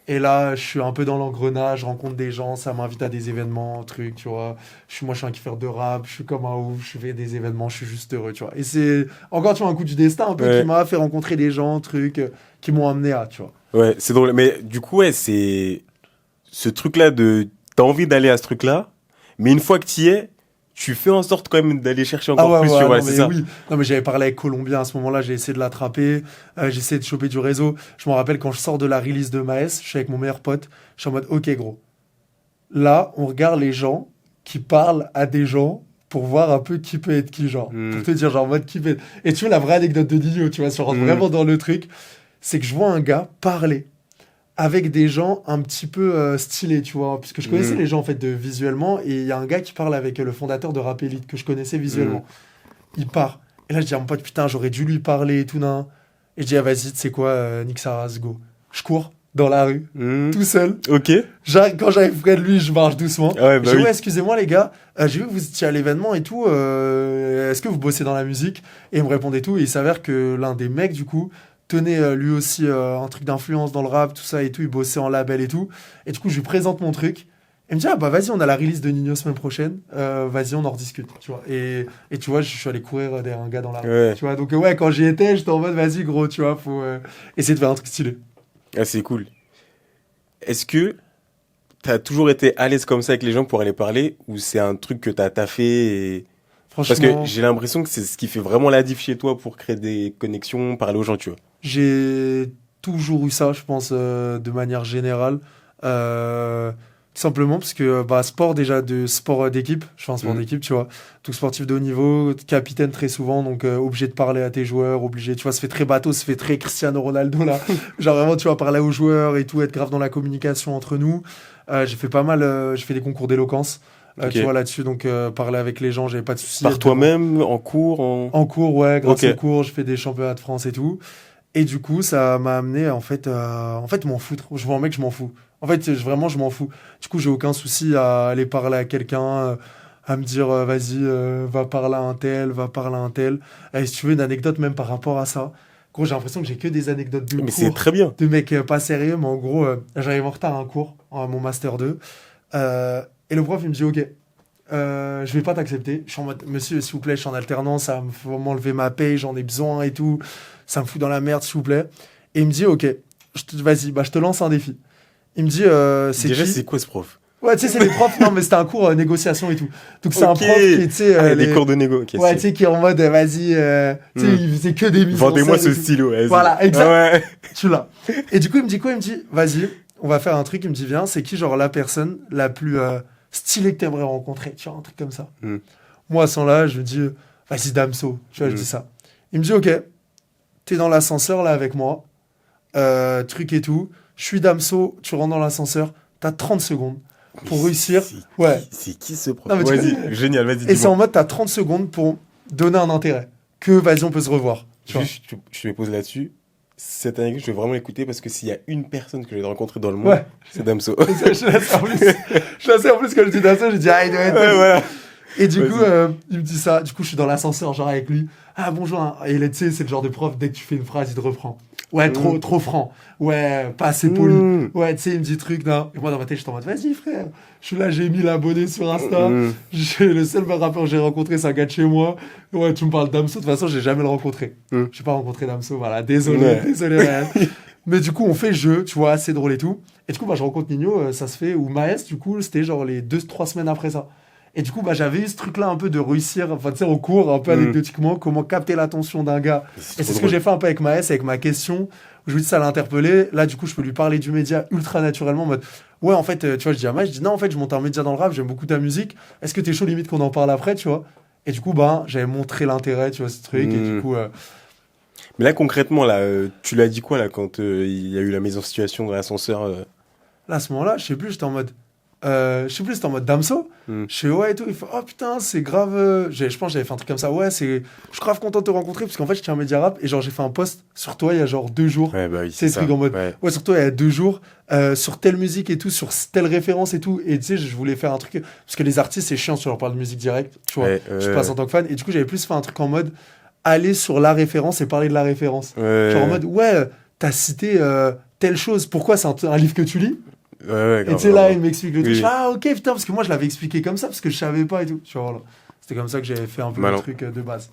Et là, je suis un peu dans l'engrenage, je rencontre des gens, ça m'invite à des événements, trucs, tu vois. Moi, je suis un kiffeur de rap, je suis comme un ouf, je fais des événements, je suis juste heureux, tu vois. Et c'est encore, tu vois, un coup du destin un peu qui m'a fait rencontrer des gens, trucs, qui m'ont amené à, tu vois. Ouais, c'est drôle. Mais du coup, ouais, c'est ce truc-là t'as envie d'aller à ce truc-là, mais une fois que t'y es, tu fais en sorte quand même d'aller chercher encore plus, tu vois, c'est ça. Oui. Non, mais j'avais parlé avec Colombien à ce moment-là, j'ai essayé de l'attraper, j'ai essayé de choper du réseau. Je me rappelle quand je sors de la release de Maes, je suis avec mon meilleur pote, je suis en mode, ok, gros. Là, on regarde les gens qui parlent à des gens pour voir un peu qui peut être qui, genre. Pour te dire, genre, en mode qui peut être. Et tu vois, la vraie anecdote de Nino, tu vois, si on rentre vraiment dans le truc, c'est que je vois un gars parler avec des gens un petit peu stylés, tu vois, puisque je connaissais les gens en fait visuellement, et il y a un gars qui parle avec le fondateur de Rap Elite que je connaissais visuellement. Il part, et là je dis à mon pote, putain, j'aurais dû lui parler et tout, nan. Et je dis, ah, vas-y, tu sais quoi, Nick Saras, go. Je cours dans la rue, tout seul. Ok. Quand j'arrive près de lui, je marche doucement. Ah ouais, bah je dis, oui. ouais, excusez-moi les gars, j'ai vu que vous étiez à l'événement et tout, est-ce que vous bossez dans la musique? Et il me répondait tout, et il s'avère que l'un des mecs, du coup, tenait lui aussi un truc d'influence dans le rap, tout ça et tout, il bossait en label et tout. Et du coup, je lui présente mon truc. Il me dit, ah bah vas-y, on a la release de Nino semaine prochaine, vas-y, on en rediscute, tu vois. Et tu vois, je suis allé courir derrière un gars dans la rue, Ouais. tu vois. Donc ouais, quand j'y étais, j'étais en mode, vas-y gros, tu vois, faut essayer de faire un truc stylé. Ah, c'est cool. Est-ce que t'as toujours été à l'aise comme ça avec les gens pour aller parler ou c'est un truc que t'as taffé et... Parce que Franchement, j'ai l'impression que c'est ce qui fait vraiment la diff chez toi pour créer des connexions, parler aux gens, tu vois. j'ai toujours eu ça, je pense, de manière générale. Tout simplement parce que bah, sport déjà de sport d'équipe, je fais un sport d'équipe, tu vois. Donc sportif de haut niveau, capitaine très souvent, donc obligé de parler à tes joueurs, obligé, tu vois, ça fait très bateau, ça fait très Cristiano Ronaldo là. Genre vraiment, tu vois, parler aux joueurs et tout, être grave dans la communication entre nous. J'ai fait pas mal, j'ai fait des concours d'éloquence, Ok. tu vois, là-dessus, donc parler avec les gens, j'avais pas de soucis. Par être devant- toi-même, en cours, En cours, ouais, grâce Ok. au cours, je fais des championnats de France et tout. Et du coup, ça m'a amené en fait, m'en foutre. Je vois un mec, je m'en fous. En fait, vraiment, je m'en fous. Du coup, j'ai aucun souci à aller parler à quelqu'un, à me dire, vas-y, va parler à un tel, va parler à un tel. Et si tu veux une anecdote même par rapport à ça, gros, j'ai l'impression que j'ai que des anecdotes de Mais c'est cours, très bien. de mecs pas sérieux. Mais en gros, j'arrive en retard à un cours, mon master 2. Et le prof, il me dit, ok, je vais pas t'accepter. Je suis en mode, monsieur, s'il vous plaît, je suis en alternance, ça me faut m'enlever ma paye, j'en ai besoin et tout. Ça me fout dans la merde, s'il vous plaît. Et il me dit, ok, vas-y, bah, je te lance un défi. Il me dit, c'est Déjà, qui? c'est quoi ce prof? Ouais, tu sais, c'est les profs. Non, mais c'était un cours négociation et tout. Donc, c'est un Ok. prof qui est, tu sais, Ah, il y a des cours de négo. Ok, ouais, tu c'est- sais, qui est en mode, vas-y, tu sais, il faisait que des mises en Vendez-moi scène ce et tout. stylo. Vas-y. Voilà, exact. Ah ouais. Tu l'as. Et du coup, il me dit quoi? Il me dit, vas-y, on va faire un truc. Il me dit, viens, c'est qui, genre, la personne la plus stylée que t'aimerais rencontrer? Tu vois, un truc comme ça. Moi, sans là, je lui dis, vas-y, Damso. Tu vois, je dis ça. Il me dit, ok, t'es dans l'ascenseur, là, avec moi. Truc et tout. Je suis Damso, tu rentres dans l'ascenseur. T'as 30 secondes pour réussir. Ouais. C'est qui ce prof? Non, mais tu Vas-y, connais. génial, vas-y, Et c'est en dis-moi. mode, t'as 30 secondes pour donner un intérêt. Que, vas-y, on peut se revoir. Tu vois. Juste, je me pose là-dessus. Cette anecdote, je vais vraiment l'écouter parce que s'il y a une personne que j'ai rencontrée dans le monde, Ouais. c'est Damso. Je laisse en plus. Je laisse en plus quand je dis Damso, je dis, ah, il doit être. Ouais, voilà. Et du Vas-y. coup, il me dit ça. Du coup, je suis dans l'ascenseur, genre avec lui. Ah, bonjour. Hein. Et là, tu sais, c'est le genre de prof, dès que tu fais une phrase, il te reprend. Ouais, trop franc. Ouais, pas assez poli. Ouais, tu sais, il me dit truc, non. Et moi, dans ma tête, je suis en mode, vas-y, frère. Je suis là, j'ai 1000 abonnés sur Insta. Le seul rappeur que j'ai rencontré, c'est un gars de chez moi. Ouais, tu me parles d'Amso. De toute façon, j'ai jamais le rencontré. J'ai pas rencontré Damso. Voilà, désolé, désolé, Ryan. Mais du coup, on fait jeu, tu vois, c'est drôle et tout. Et du coup, bah, je rencontre Nino, ça se fait. Ou Maes, du coup, c'était genre les 2-3 semaines après ça. Et du coup, bah, j'avais eu ce truc-là un peu de réussir, enfin, tu sais, au cours, un peu anecdotiquement, comment capter l'attention d'un gars. Et c'est ce que j'ai fait un peu avec Maes, avec ma question, où je lui dis ça l'a interpellé. Là, du coup, je peux lui parler du média ultra naturellement, en mode, ouais, en fait, tu vois, je dis à Maes, je dis, non, en fait, je monte un média dans le rap, j'aime beaucoup ta musique. Est-ce que t'es chaud limite qu'on en parle après, tu vois? Et du coup, bah, j'avais montré l'intérêt, tu vois, ce truc. Et du coup, Mais là, concrètement, là, tu l'as dit quoi, là, quand il y a eu la mise en situation dans l'ascenseur là, à ce moment-là, je sais plus, j'étais en mode. C'était en mode Damso. Je fais ouais et tout. Il fait oh putain, c'est grave. Je pense que j'avais fait un truc comme ça. Ouais, je suis grave content de te rencontrer parce qu'en fait, je tiens un média rap et genre, j'ai fait un post sur toi il y a genre 2 jours. Ouais, bah oui, C'est c'est ce truc ça. en mode Ouais. ouais, sur toi il y a 2 jours, sur telle musique et tout, sur telle référence et tout. Et tu sais, je voulais faire un truc parce que les artistes, c'est chiant si tu leur parles de musique directe. Tu vois, Ouais, je passe en tant que fan. Et du coup, j'avais plus fait un truc en mode aller sur la référence et parler de la référence. Ouais. Genre en mode ouais, t'as cité telle chose. Pourquoi c'est un livre que tu lis? Ouais, Et grave, tu sais, là, grave. il m'explique le truc. Oui. Je fais, ah, ok, putain, parce que moi, je l'avais expliqué comme ça, parce que je savais pas et tout. Tu vois, voilà. C'était comme ça que j'avais fait un peu Malin. le truc de base.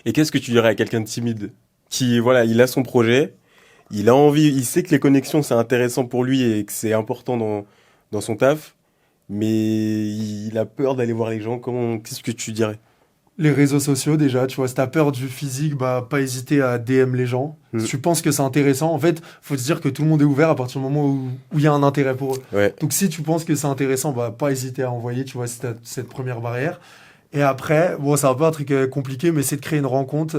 Et qu'est-ce que tu dirais à quelqu'un de timide qui, voilà, il a son projet, il a envie, il sait que les connexions, c'est intéressant pour lui et que c'est important dans son taf, mais il a peur d'aller voir les gens. Qu'est-ce que tu dirais? Les réseaux sociaux, déjà, tu vois, si t'as peur du physique, bah, pas hésiter à DM les gens. Si tu penses que c'est intéressant, en fait, faut se dire que tout le monde est ouvert à partir du moment où il y a un intérêt pour eux. Ouais. Donc, si tu penses que c'est intéressant, bah, pas hésiter à envoyer, tu vois, si t'as cette première barrière. Et après, bon, c'est un peu un truc compliqué, mais c'est de créer une rencontre,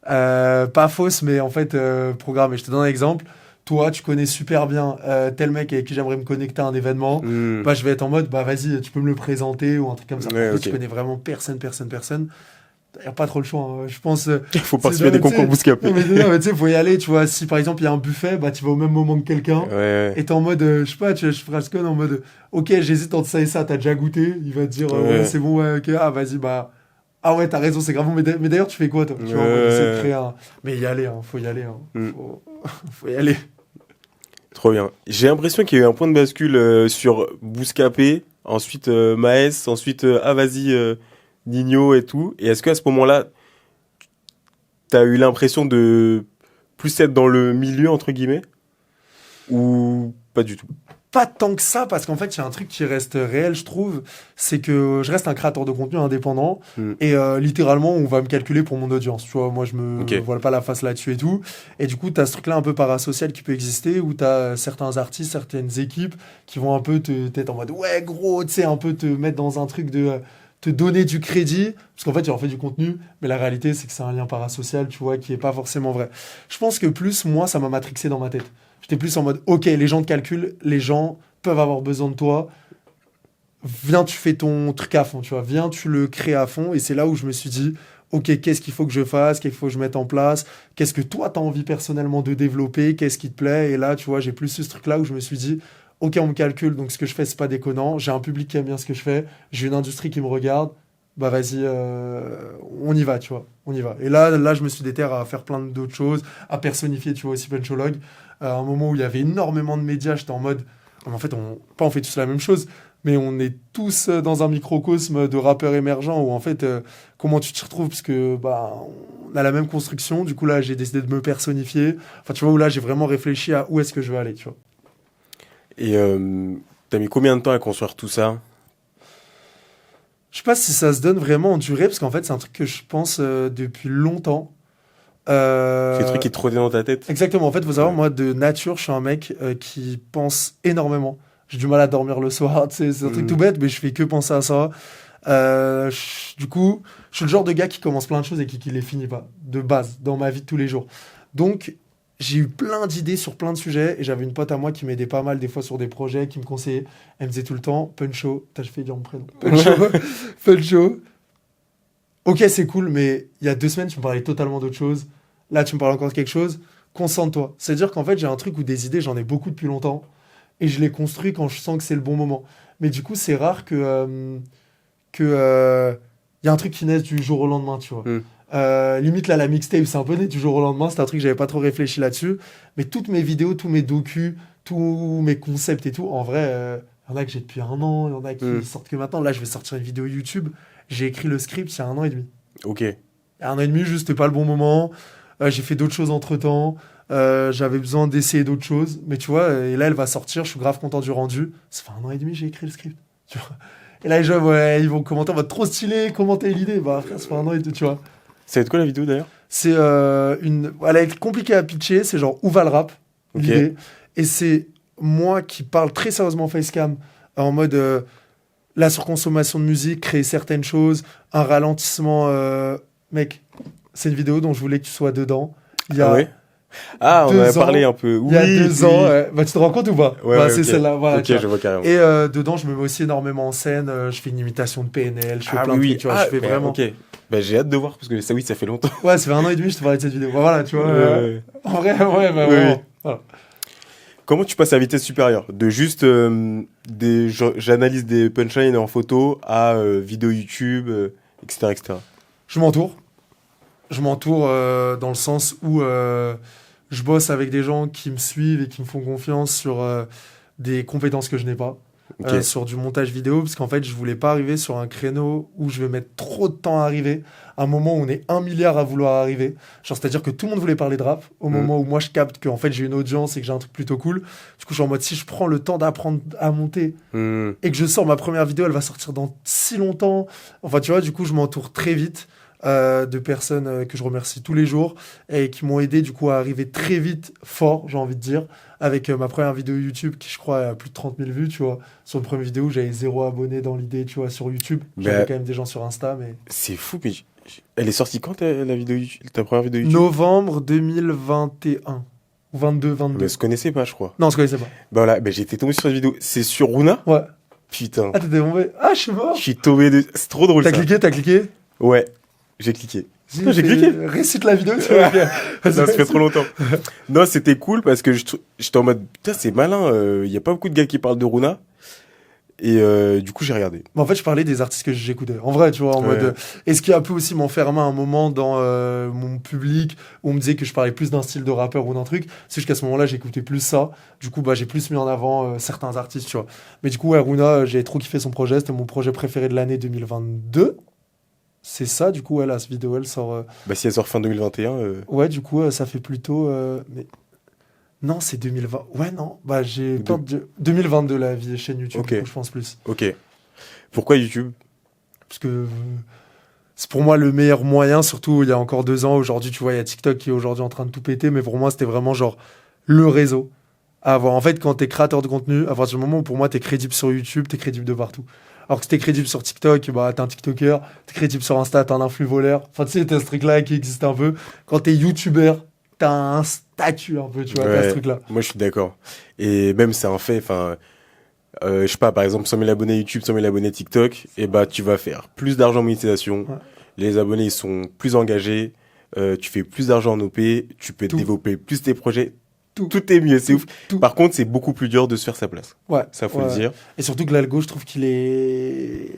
pas fausse, mais en fait, programmée. Je te donne un exemple. Toi, tu connais super bien tel mec avec qui j'aimerais me connecter à un événement. Bah, je vais être en mode, bah vas-y, tu peux me le présenter ou un truc comme ça. Ouais, En fait, ok. tu connais vraiment personne. y a pas trop le choix, hein. Je pense. Il faut participer à des concours Bouscapé. Non, mais tu sais, faut y aller, tu vois. Si par exemple il y a un buffet, bah tu vas au même moment que quelqu'un. Ouais. Et t'es en mode, je sais pas, tu phrases con en mode, ok, j'hésite entre ça et ça, t'as déjà goûté. Il va te dire, ouais, c'est bon, ouais, ok, ah, vas-y, bah. Ah ouais, t'as raison, c'est grave. Mais d'ailleurs, tu fais quoi, toi? Tu vois, on essaie de créer un. Mais y aller, hein, faut y aller, hein. Faut y aller. Trop bien. J'ai l'impression qu'il y a eu un point de bascule sur Bouscapé, ensuite Maes, ensuite ah vas-y Nino et tout. Et est-ce qu'à ce moment-là, t'as eu l'impression de plus être dans le milieu, entre guillemets, ou pas du tout? Pas tant que ça, parce qu'en fait, il y a un truc qui reste réel, je trouve, c'est que je reste un créateur de contenu indépendant, et littéralement, on va me calculer pour mon audience, tu vois, moi, je me voile pas la face là-dessus et tout, et du coup, t'as ce truc-là un peu parasocial qui peut exister, où t'as certains artistes, certaines équipes, qui vont un peu t'être en mode, ouais, gros, tu sais, un peu te mettre dans un truc de te donner du crédit, parce qu'en fait, tu en fais du contenu, mais la réalité, c'est que c'est un lien parasocial, tu vois, qui est pas forcément vrai. Je pense que plus, moi, ça m'a matrixé dans ma tête. J'étais plus en mode, ok, les gens te calculent, les gens peuvent avoir besoin de toi. Viens, tu fais ton truc à fond, tu vois. Viens, tu le crées à fond. Et c'est là où je me suis dit, ok, qu'est-ce qu'il faut que je fasse? Qu'est-ce qu'il faut que je mette en place? Qu'est-ce que toi, tu as envie personnellement de développer? Qu'est-ce qui te plaît? Et là, tu vois, j'ai plus eu ce truc-là où je me suis dit, ok, on me calcule, donc ce que je fais, c'est pas déconnant. J'ai un public qui aime bien ce que je fais. J'ai une industrie qui me regarde. Bah vas-y, on y va, tu vois. On y va. Et là, je me suis déterré à faire plein d'autres choses, à personnifier, tu vois, aussi Punchologue. À un moment où il y avait énormément de médias, j'étais en mode, en fait, on fait tous la même chose, mais on est tous dans un microcosme de rappeurs émergents où en fait, comment tu t'y retrouves? Parce que bah, on a la même construction. Du coup, là, j'ai décidé de me personnifier. Enfin, tu vois, où là, j'ai vraiment réfléchi à où est-ce que je veux aller, tu vois. Et t'as mis combien de temps à construire tout ça? Je sais pas si ça se donne vraiment en durée, parce qu'en fait, c'est un truc que je pense depuis longtemps. C'est le truc qui te trottait dans ta tête? Exactement. En fait, faut savoir, moi, de nature, je suis un mec qui pense énormément. J'ai du mal à dormir le soir. Tu sais, c'est un truc tout bête, mais je fais que penser à ça. Du coup, je suis le genre de gars qui commence plein de choses et qui les finit pas, de base, dans ma vie de tous les jours. Donc, j'ai eu plein d'idées sur plein de sujets, et j'avais une pote à moi qui m'aidait pas mal des fois sur des projets, qui me conseillait. Elle me disait tout le temps, Puncho, je fais dire mon prénom. Puncho. Ok, c'est cool, mais il y a 2 semaines, tu me parlais totalement d'autre chose. Là, tu me parles encore de quelque chose. Concentre-toi. C'est-à-dire qu'en fait, j'ai un truc où des idées, j'en ai beaucoup depuis longtemps. Et je les construis quand je sens que c'est le bon moment. Mais du coup, c'est rare y a un truc qui naisse du jour au lendemain, tu vois. Limite, là, la mixtape, c'est un peu né du jour au lendemain. C'est un truc que j'avais pas trop réfléchi là-dessus. Mais toutes mes vidéos, tous mes docus, tous mes concepts et tout, en vrai, il y en a que j'ai depuis 1 an. Il y en a qui sortent que maintenant. Là, je vais sortir une vidéo YouTube. J'ai écrit le script il y a 1 an et demi. Ok. Il y a 1 an et demi, juste, c'était pas le bon moment. J'ai fait d'autres choses entre-temps. J'avais besoin d'essayer d'autres choses. Mais tu vois, et là, elle va sortir. Je suis grave content du rendu. Ça fait 1 an et demi que j'ai écrit le script. Tu vois. Et là, les gens, ouais, ils vont commenter en mode trop stylé. Commenter l'idée. Bah, frère, ça fait 1 an et demi, tu vois. Ça va être quoi la vidéo d'ailleurs? C'est Elle est compliquée à pitcher. C'est genre, où va le rap? L'idée. Et c'est moi qui parle très sérieusement facecam. En mode la surconsommation de musique, créer certaines choses. Un ralentissement. Mec. C'est une vidéo dont je voulais que tu sois dedans. Il y a on en avait parlé un peu. Il y a 2 ans. Ouais. Bah, tu te rends compte ou pas? Ouais, c'est celle-là. Voilà, ok, je vois carrément. Et dedans, je me mets aussi énormément en scène. Je fais une imitation de PNL. Je fais plein de trucs. Tu vois, je fais vraiment. Ok. Bah, j'ai hâte de voir parce que ça, oui, ça fait longtemps. Ouais, ça fait 1 an et demi que je te parlais de cette vidéo. Bah, voilà, tu vois. En vrai, ouais, bah, oui. Voilà. Comment tu passes à vitesse supérieure? De juste j'analyse des punchlines en photo à vidéo YouTube, etc., etc. Je m'entoure. Dans le sens où je bosse avec des gens qui me suivent et qui me font confiance sur des compétences que je n'ai pas. Sur du montage vidéo, parce qu'en fait, je voulais pas arriver sur un créneau où je vais mettre trop de temps à arriver, à un moment où on est 1 milliard à vouloir arriver. Genre, c'est-à-dire que tout le monde voulait parler de rap, au moment où moi je capte que en fait, j'ai une audience et que j'ai un truc plutôt cool. Du coup, je suis en mode, si je prends le temps d'apprendre à monter et que je sors ma première vidéo, elle va sortir dans si longtemps. Enfin, tu vois, du coup, je m'entoure très vite de personnes que je remercie tous les jours et qui m'ont aidé du coup à arriver très vite fort, j'ai envie de dire, avec ma première vidéo YouTube qui je crois a plus de 30 000 vues, tu vois. Sur une première vidéo, j'avais 0 abonnés dans l'idée, tu vois, sur YouTube. J'avais quand même des gens sur Insta, mais... C'est fou, mais elle est sortie quand la vidéo YouTube, ta première vidéo YouTube? Novembre 2021. Ou 22. Mais on se connaissait pas, je crois. Non, on se connaissait pas. Bah voilà, j'étais tombé sur cette vidéo. C'est sur Runa? Ouais. Putain. Ah, t'étais tombé. Ah, je suis mort. Je suis tombé de... C'est trop drôle, T'as cliqué? Ouais. J'ai cliqué. J'ai cliqué. Récite la vidéo. Ça fait trop longtemps. Non, c'était cool parce que j'étais en mode, putain, c'est malin. Il y a pas beaucoup de gars qui parlent de Runa. Et du coup, j'ai regardé. Mais en fait, je parlais des artistes que j'écoutais. En vrai, tu vois, en mode. Et ce qui a pu aussi m'enfermer un moment dans mon public où on me disait que je parlais plus d'un style de rappeur ou d'un truc. C'est juste qu'à ce moment-là, j'écoutais plus ça. Du coup, j'ai plus mis en avant certains artistes, tu vois. Mais du coup, ouais, Runa, j'ai trop kiffé son projet. C'était mon projet préféré de l'année 2022. C'est ça, du coup, la vidéo, elle sort. Si elle sort fin 2021. Ouais, du coup, ça fait plutôt. Mais... Non, c'est 2020. Ouais, non. J'ai peur de 2022, la chaîne YouTube, Ok. du coup, je pense plus. Ok. Pourquoi YouTube? Parce que c'est pour moi le meilleur moyen, surtout il y a encore 2 ans. Aujourd'hui, tu vois, il y a TikTok qui est aujourd'hui en train de tout péter, mais pour moi, c'était vraiment genre le réseau à avoir. En fait, quand t'es créateur de contenu, à partir du moment où pour moi, t'es crédible sur YouTube, t'es crédible de partout. Alors que si t'es crédible sur TikTok, t'es un TikToker, t'es crédible sur Insta, t'es un influ voleur. Enfin, tu sais, t'as ce truc-là qui existe un peu. Quand t'es YouTuber, t'as un statut un peu, tu vois, t'as ce truc-là. Moi, je suis d'accord. Et même, c'est un fait. Enfin, je sais pas, par exemple, 100 000 abonnés YouTube, 100 000 abonnés TikTok, et tu vas faire plus d'argent en monétisation. Ouais. Les abonnés, ils sont plus engagés. Tu fais plus d'argent en OP. Tu peux développer plus tes projets. Tout est mieux, c'est ouf. Par contre, c'est beaucoup plus dur de se faire sa place. Ouais. Ça, faut le dire. Et surtout que l'algo, je trouve qu'il est...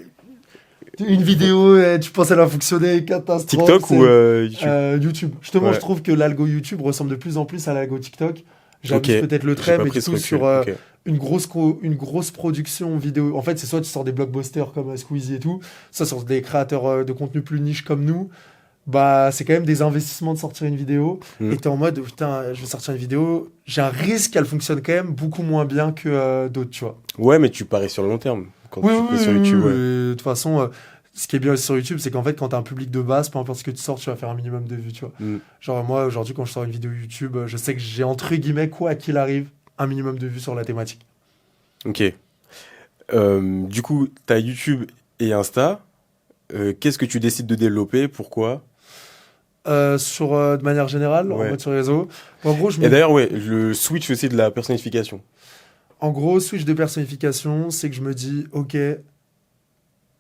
Une vidéo, tu penses qu'elle va fonctionner, catastrophe. TikTok ou YouTube YouTube. Justement, je trouve que l'algo YouTube ressemble de plus en plus à l'algo TikTok. J'abuse peut-être le trait, mais du coup, sur une grosse production vidéo. En fait, c'est soit tu sors des blockbusters comme Squeezie et tout, soit sur des créateurs de contenu plus niche comme nous. C'est quand même des investissements de sortir une vidéo. Et t'es en mode, putain, je vais sortir une vidéo. J'ai un risque qu'elle fonctionne quand même beaucoup moins bien que d'autres, tu vois. Ouais, mais tu paries sur le long terme. Quand tu fais sur YouTube, de toute façon, ce qui est bien aussi sur YouTube, c'est qu'en fait, quand t'as un public de base, peu importe ce que tu sors, tu vas faire un minimum de vues, tu vois. Genre, moi, aujourd'hui, quand je sors une vidéo YouTube, je sais que j'ai, entre guillemets, quoi qu'il arrive, un minimum de vues sur la thématique. Ok. Du coup, t'as YouTube et Insta. Qu'est-ce que tu décides de développer? Pourquoi? De manière générale, en mode sur les réseaux. En gros, et d'ailleurs, le switch aussi de la personnification. En gros, switch de personnification, c'est que je me dis, ok,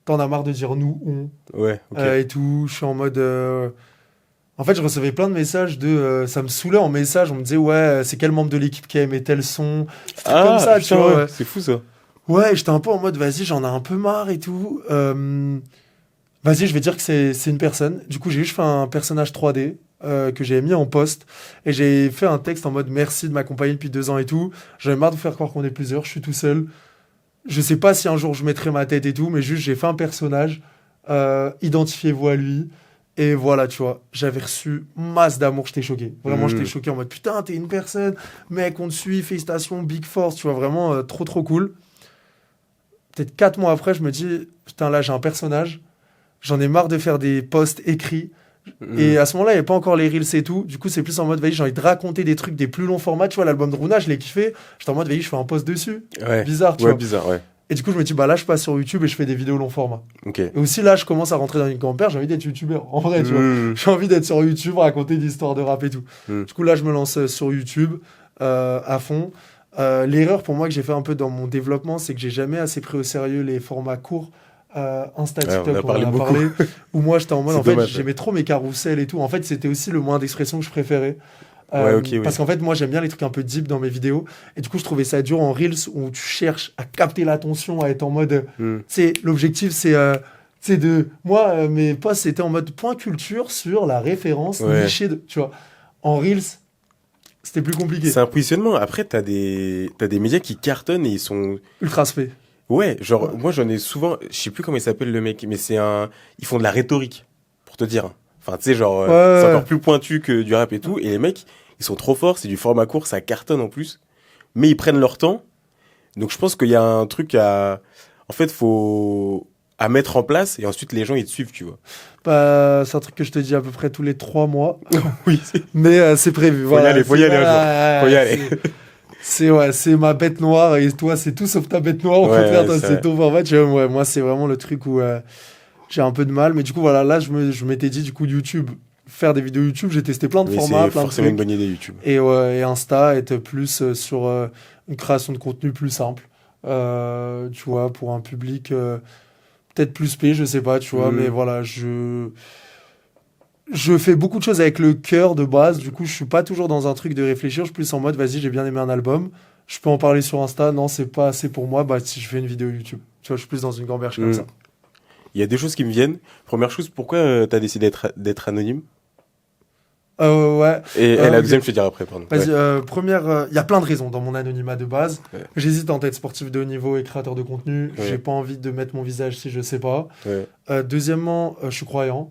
t'en as marre de dire nous, on. Ouais, ok. Et tout, je suis en mode... En fait, je recevais plein de messages ça me saoulait en message, on me disait, ouais, c'est quel membre de l'équipe qui a aimé tel son. Comme ça, tu vois. Ouais. C'est fou, ça. Ouais, j'étais un peu en mode, vas-y, j'en ai un peu marre et tout. Vas-y, je vais dire que c'est une personne. Du coup, j'ai juste fait un personnage 3D que j'ai mis en post. Et j'ai fait un texte en mode merci de m'accompagner depuis 2 ans et tout. J'en ai marre de vous faire croire qu'on est plusieurs, je suis tout seul. Je sais pas si un jour je mettrai ma tête et tout, mais juste j'ai fait un personnage. Identifiez-vous à lui. Et voilà, tu vois, j'avais reçu masse d'amour, j'étais choqué. Vraiment, j'étais choqué en mode putain, t'es une personne, mec, on te suit, félicitations, big force, tu vois, vraiment trop trop cool. Peut-être 4 mois après, je me dis putain, là j'ai un personnage. J'en ai marre de faire des posts écrits. Et à ce moment-là, il n'y avait pas encore les Reels et tout. Du coup, c'est plus en mode, vas-y, j'ai envie de raconter des trucs, des plus longs formats. Tu vois, l'album de Runa, je l'ai kiffé. J'étais en mode, vas-y, je fais un post dessus. Ouais. Bizarre, tu vois. Bizarre, ouais. Et du coup, je me dis, là, je passe sur YouTube et je fais des vidéos long format. Ok. Et aussi, là, je commence à rentrer dans une campagne. J'ai envie d'être youtubeur. En vrai, tu vois. J'ai envie d'être sur YouTube, raconter des histoires de rap et tout. Du coup, là, je me lance sur YouTube à fond. L'erreur pour moi que j'ai fait un peu dans mon développement, c'est que j'ai jamais assez pris au sérieux les formats courts. Insta, TikTok, on en a parlé. Où moi j'étais en mode, dommage, j'aimais trop mes carousels et tout. En fait, c'était aussi le moyen d'expression que je préférais. Parce qu'en fait, moi j'aime bien les trucs un peu deep dans mes vidéos. Et du coup, je trouvais ça dur en Reels où tu cherches à capter l'attention, à être en mode. Tu sais, l'objectif c'est. Moi, mes posts c'était en mode point culture sur la référence nichée, tu vois. En Reels, c'était plus compliqué. C'est un positionnement. Après, t'as des médias qui cartonnent et ils sont. Ultra spé. Ouais, genre, moi j'en ai souvent, je sais plus comment il s'appelle le mec, mais ils font de la rhétorique, pour te dire. Enfin, tu sais, genre, c'est encore plus pointu que du rap et tout, et les mecs, ils sont trop forts, c'est du format court, ça cartonne en plus, mais ils prennent leur temps. Donc je pense qu'il y a un truc à mettre en place, et ensuite les gens ils te suivent, tu vois. C'est un truc que je te dis à peu près tous les 3 mois. Oui. Mais c'est prévu. Faut y aller un jour. Faut y aller. C'est ma bête noire et toi c'est tout sauf ta bête noire au contraire toi c'est ton format. Moi c'est vraiment le truc où j'ai un peu de mal, mais du coup voilà, là je m'étais dit du coup YouTube, faire des vidéos YouTube, j'ai testé plein de formats, c'est plein de forcément trucs. Une bonne idée YouTube. Et Insta être plus sur une création de contenu plus simple, tu vois, pour un public peut-être plus spé, je sais pas, tu vois, mais voilà, je fais beaucoup de choses avec le cœur de base. Du coup, je suis pas toujours dans un truc de réfléchir. Je suis plus en mode, vas-y, j'ai bien aimé un album. Je peux en parler sur Insta. Non, c'est pas assez pour moi. Bah, si je fais une vidéo YouTube. Tu vois, je suis plus dans une gamberge comme ça. Il y a des choses qui me viennent. Première chose, pourquoi t'as décidé d'être anonyme? Ouais. Et la deuxième, je te dirai après, pardon. Vas-y, première, il y a plein de raisons dans mon anonymat de base. Ouais. J'hésite entre être sportif de haut niveau et créateur de contenu. Ouais. J'ai pas envie de mettre mon visage si je sais pas. Ouais. Deuxièmement, je suis croyant.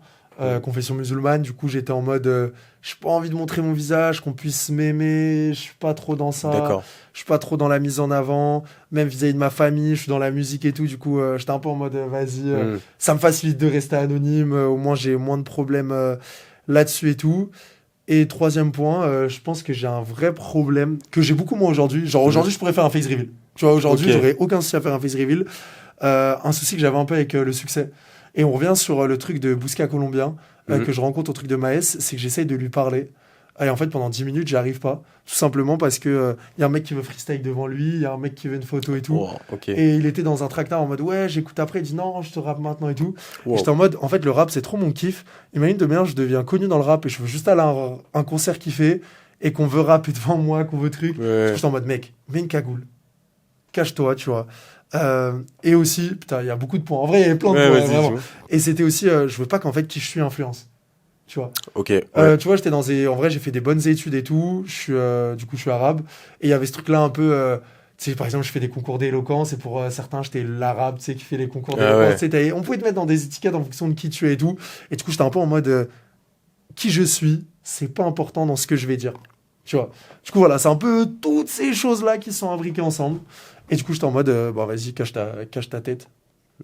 Confession musulmane, du coup j'étais en mode j'ai pas envie de montrer mon visage, qu'on puisse m'aimer, je suis pas trop dans ça. D'accord. Je suis pas trop dans la mise en avant, même vis-à-vis de ma famille, je suis dans la musique et tout, du coup j'étais un peu en mode vas-y, ça me facilite de rester anonyme, au moins j'ai moins de problèmes là-dessus et tout. Et troisième point, je pense que j'ai un vrai problème que j'ai beaucoup moins aujourd'hui. Genre aujourd'hui je pourrais faire un face reveal. Tu vois, aujourd'hui j'aurais aucun souci à faire un face reveal. Un souci que j'avais un peu avec le succès. Et on revient sur le truc de Bousca Colombien que je rencontre au truc de Maes, c'est que j'essaye de lui parler. Et en fait, pendant 10 minutes, j'y arrive pas. Tout simplement parce que y a un mec qui veut freestyle devant lui, il y a un mec qui veut une photo et tout. Wow, okay. Et il était dans un tractard en mode ouais, j'écoute après. Il dit non, je te rappe maintenant et tout. Wow. Et j'étais en mode en fait, le rap, c'est trop mon kiff. Imagine demain, je deviens connu dans le rap et je veux juste aller à un concert kiffer et qu'on veut rapper devant moi, qu'on veut truc. Ouais. J'étais en mode mec, mets une cagoule. Cache-toi, tu vois. Et aussi, putain, il y a beaucoup de points. En vrai, il y avait plein de points, vraiment. Et c'était aussi, je veux pas qu'en fait, qui je suis influence. Tu vois. Ok. Ouais. Tu vois, j'étais en vrai, j'ai fait des bonnes études et tout. Du coup, je suis arabe. Et il y avait ce truc-là un peu. Tu sais, par exemple, je fais des concours d'éloquence et pour certains, j'étais l'arabe, tu sais, qui fait les concours d'éloquence. Ouais. On pouvait te mettre dans des étiquettes en fonction de qui tu es et tout. Et du coup, j'étais un peu en mode qui je suis, c'est pas important dans ce que je vais dire. Tu vois. Du coup, voilà, c'est un peu toutes ces choses-là qui sont imbriquées ensemble. Et du coup, j'étais en mode, bon, vas-y, cache ta tête.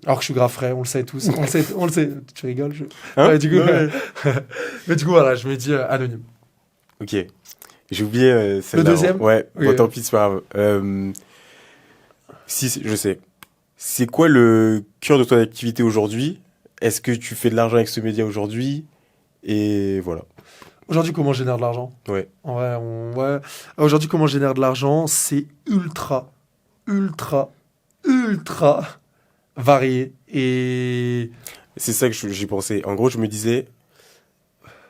Alors que je suis grave frais, on le sait tous. On le sait. Tu rigoles hein du coup, mais du coup, voilà, je me dis anonyme. Ok. J'ai oublié celle-là. Le deuxième. Ouais, okay. Bon, tant pis, c'est pas grave. Si, je sais. C'est quoi le cœur de ton activité aujourd'hui? Est-ce que tu fais de l'argent avec ce média aujourd'hui? Et voilà. Aujourd'hui, comment je génère de l'argent? Ouais. En vrai, ouais. Aujourd'hui, comment je génère de l'argent? C'est ultra varié. Et c'est ça que j'ai pensé. En gros, je me disais,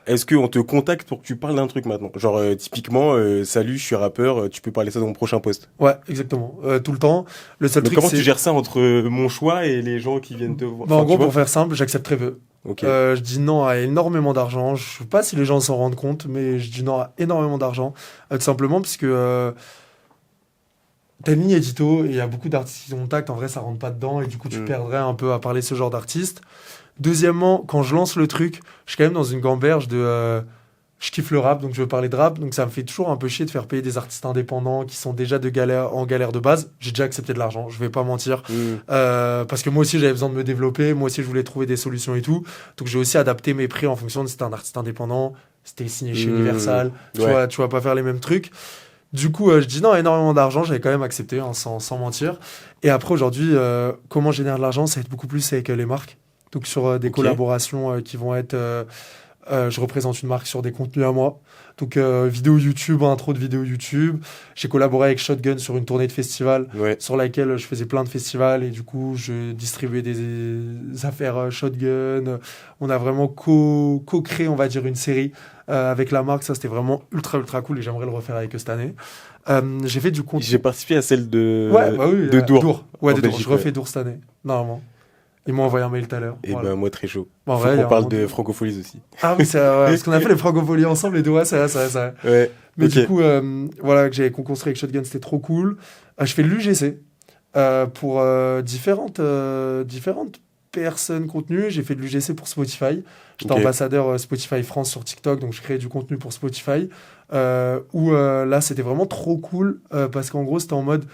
est-ce qu'on te contacte pour que tu parles d'un truc maintenant? Genre, typiquement, salut, je suis rappeur, tu peux parler ça dans mon prochain post. Ouais, exactement. Tout le temps. Le seul truc, comment tu gères ça entre mon choix et les gens qui viennent te voir? Bah, en gros, pour faire simple, j'accepte très peu. Okay. Je dis non à énormément d'argent. Je sais pas si les gens s'en rendent compte, mais je dis non à énormément d'argent. Tout simplement parce que t'as une ligne édito et il y a beaucoup d'artistes qui contactent. En vrai, ça rentre pas dedans et du coup, tu perdrais un peu à parler ce genre d'artiste. Deuxièmement, quand je lance le truc, je suis quand même dans une gamberge de... je kiffe le rap, donc je veux parler de rap. Donc ça me fait toujours un peu chier de faire payer des artistes indépendants qui sont déjà en galère de base. J'ai déjà accepté de l'argent, je vais pas mentir. Parce que moi aussi, j'avais besoin de me développer. Moi aussi, je voulais trouver des solutions et tout. Donc j'ai aussi adapté mes prix en fonction de si c'était un artiste indépendant, si c'était signé chez Universal. Tu vas pas faire les mêmes trucs. Du coup, je dis non à énormément d'argent. J'avais quand même accepté, hein, sans mentir. Et après, aujourd'hui, comment générer de l'argent? Ça va être beaucoup plus avec les marques. Donc sur des collaborations qui vont être... je représente une marque sur des contenus à moi. Donc vidéo YouTube, intro de vidéo YouTube. J'ai collaboré avec Shotgun sur une tournée de festival sur laquelle je faisais plein de festivals et du coup je distribuais des affaires Shotgun. On a vraiment co-créé, on va dire, une série avec la marque. Ça, c'était vraiment ultra cool et j'aimerais le refaire avec eux cette année. J'ai fait du contenu. J'ai participé à celle de Dour. Ouais, de Dour. Je refais ouais. Dour cette année, normalement. Ils m'ont envoyé un mail tout à l'heure. Et ben moi très chaud. Bon, faut qu'on parle de Francopholies aussi. Ah oui, c'est parce qu'on a fait les Francopholies ensemble et ouais, c'est ça. Ouais. Mais du coup, voilà, que j'avais construit avec Shotgun, c'était trop cool. Je fais l'UGC pour différentes personnes contenues. J'ai fait de l'UGC pour Spotify. J'étais ambassadeur Spotify France sur TikTok, donc je créais du contenu pour Spotify. Où là, c'était vraiment trop cool parce qu'en gros, c'était en mode...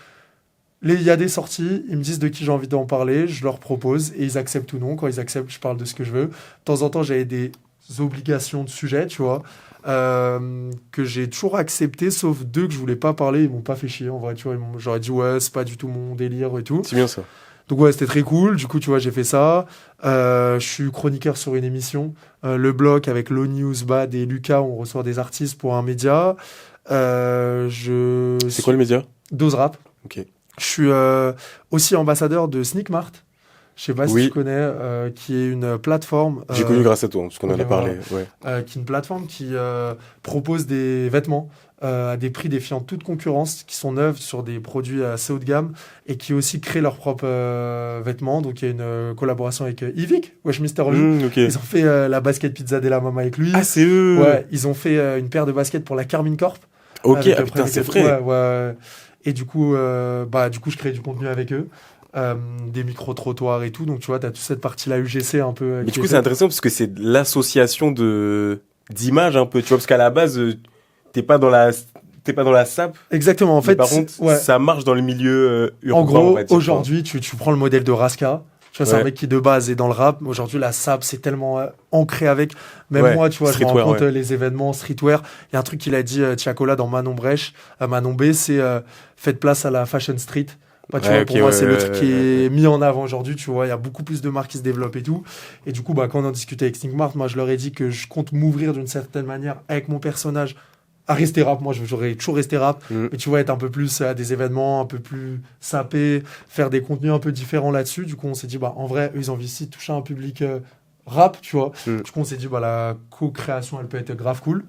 Il y a des sorties, ils me disent de qui j'ai envie d'en parler, je leur propose et ils acceptent ou non. Quand ils acceptent, je parle de ce que je veux. De temps en temps, j'avais des obligations de sujet, tu vois, que j'ai toujours accepté, sauf 2 que je voulais pas parler. Ils m'ont pas fait chier, en vrai, tu vois. J'aurais dit, ouais, c'est pas du tout mon délire et tout. C'est bien ça. Donc, ouais, c'était très cool. Du coup, tu vois, j'ai fait ça. Je suis chroniqueur sur une émission, Le Bloc, avec Low News, Bad et Lucas. On reçoit des artistes pour un média. C'est quoi le média? Dose Rap. Ok. Je suis aussi ambassadeur de Sneak Mart. Je sais pas si tu connais, qui est une plateforme. J'ai connu grâce à toi, parce qu'on en a voilà. parlé. Qui est une plateforme qui propose des vêtements à des prix défiant toute concurrence, qui sont neufs sur des produits assez haut de gamme et qui aussi créent leurs propres vêtements. Donc il y a une collaboration avec Yvick, Wesh Mister V. Okay. Ils ont fait la basket pizza de la mama avec lui. Ah, c'est eux. Ouais, ils ont fait une paire de baskets pour la Carmine Corp. Ok, putain, c'est vrai. Ouais. Et du coup, je crée du contenu avec eux. Des micro-trottoirs et tout. Donc, tu vois, tu as toute cette partie-là UGC un peu. Mais du coup, c'est intéressant parce que c'est l'association d'images un peu. Tu vois, parce qu'à la base, t'es pas dans la SAP. Exactement. En fait, par contre, ça marche dans le milieu urbain. En gros, aujourd'hui, tu prends le modèle de Raska. Tu vois, c'est un mec qui de base est dans le rap. Aujourd'hui, la SAP, c'est tellement ancré avec. Même moi, tu vois, je me rends compte les événements streetwear. Il y a un truc qu'il a dit, Tiakola, dans Manon Brèche, Manon B, c'est faites place à la fashion street. Bah, tu vois, pour moi, c'est le truc qui est mis en avant aujourd'hui. Tu vois, il y a beaucoup plus de marques qui se développent et tout. Et du coup, quand on en discutait avec Sneakmart, moi, je leur ai dit que je compte m'ouvrir d'une certaine manière avec mon personnage à rester rap. Moi, j'aurais toujours resté rap. Mais tu vois, être un peu plus à des événements, un peu plus sapé, faire des contenus un peu différents là-dessus. Du coup, on s'est dit, en vrai, eux, ils ont envie ici de toucher un public rap, tu vois. Du coup, on s'est dit, la co-création, elle peut être grave cool.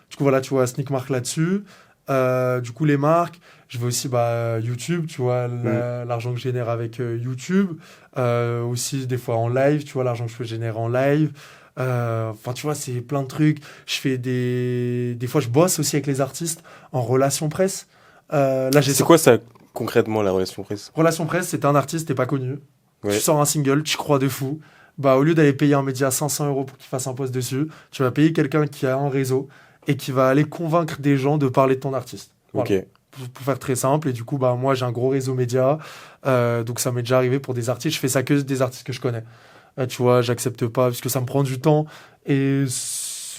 Du coup, voilà, tu vois, Sneakmart là-dessus. Du coup, les marques, je veux aussi YouTube, tu vois, l'argent que je génère avec YouTube. Aussi, des fois en live, tu vois, l'argent que je peux générer en live. Tu vois, c'est plein de trucs. Je fais des fois, je bosse aussi avec les artistes en relation presse. C'est quoi ça, concrètement, la relation presse ? Relation presse, c'est un artiste, t'es pas connu. Tu sors un single, tu crois de fou. Au lieu d'aller payer un média 500 € pour qu'il fasse un post dessus, tu vas payer quelqu'un qui a un réseau et qui va aller convaincre des gens de parler de ton artiste. Voilà. Ok. Pour faire très simple. Et du coup, moi, j'ai un gros réseau média. Donc, ça m'est déjà arrivé pour des artistes. Je fais ça que des artistes que je connais. Tu vois, j'accepte pas parce que ça me prend du temps. Et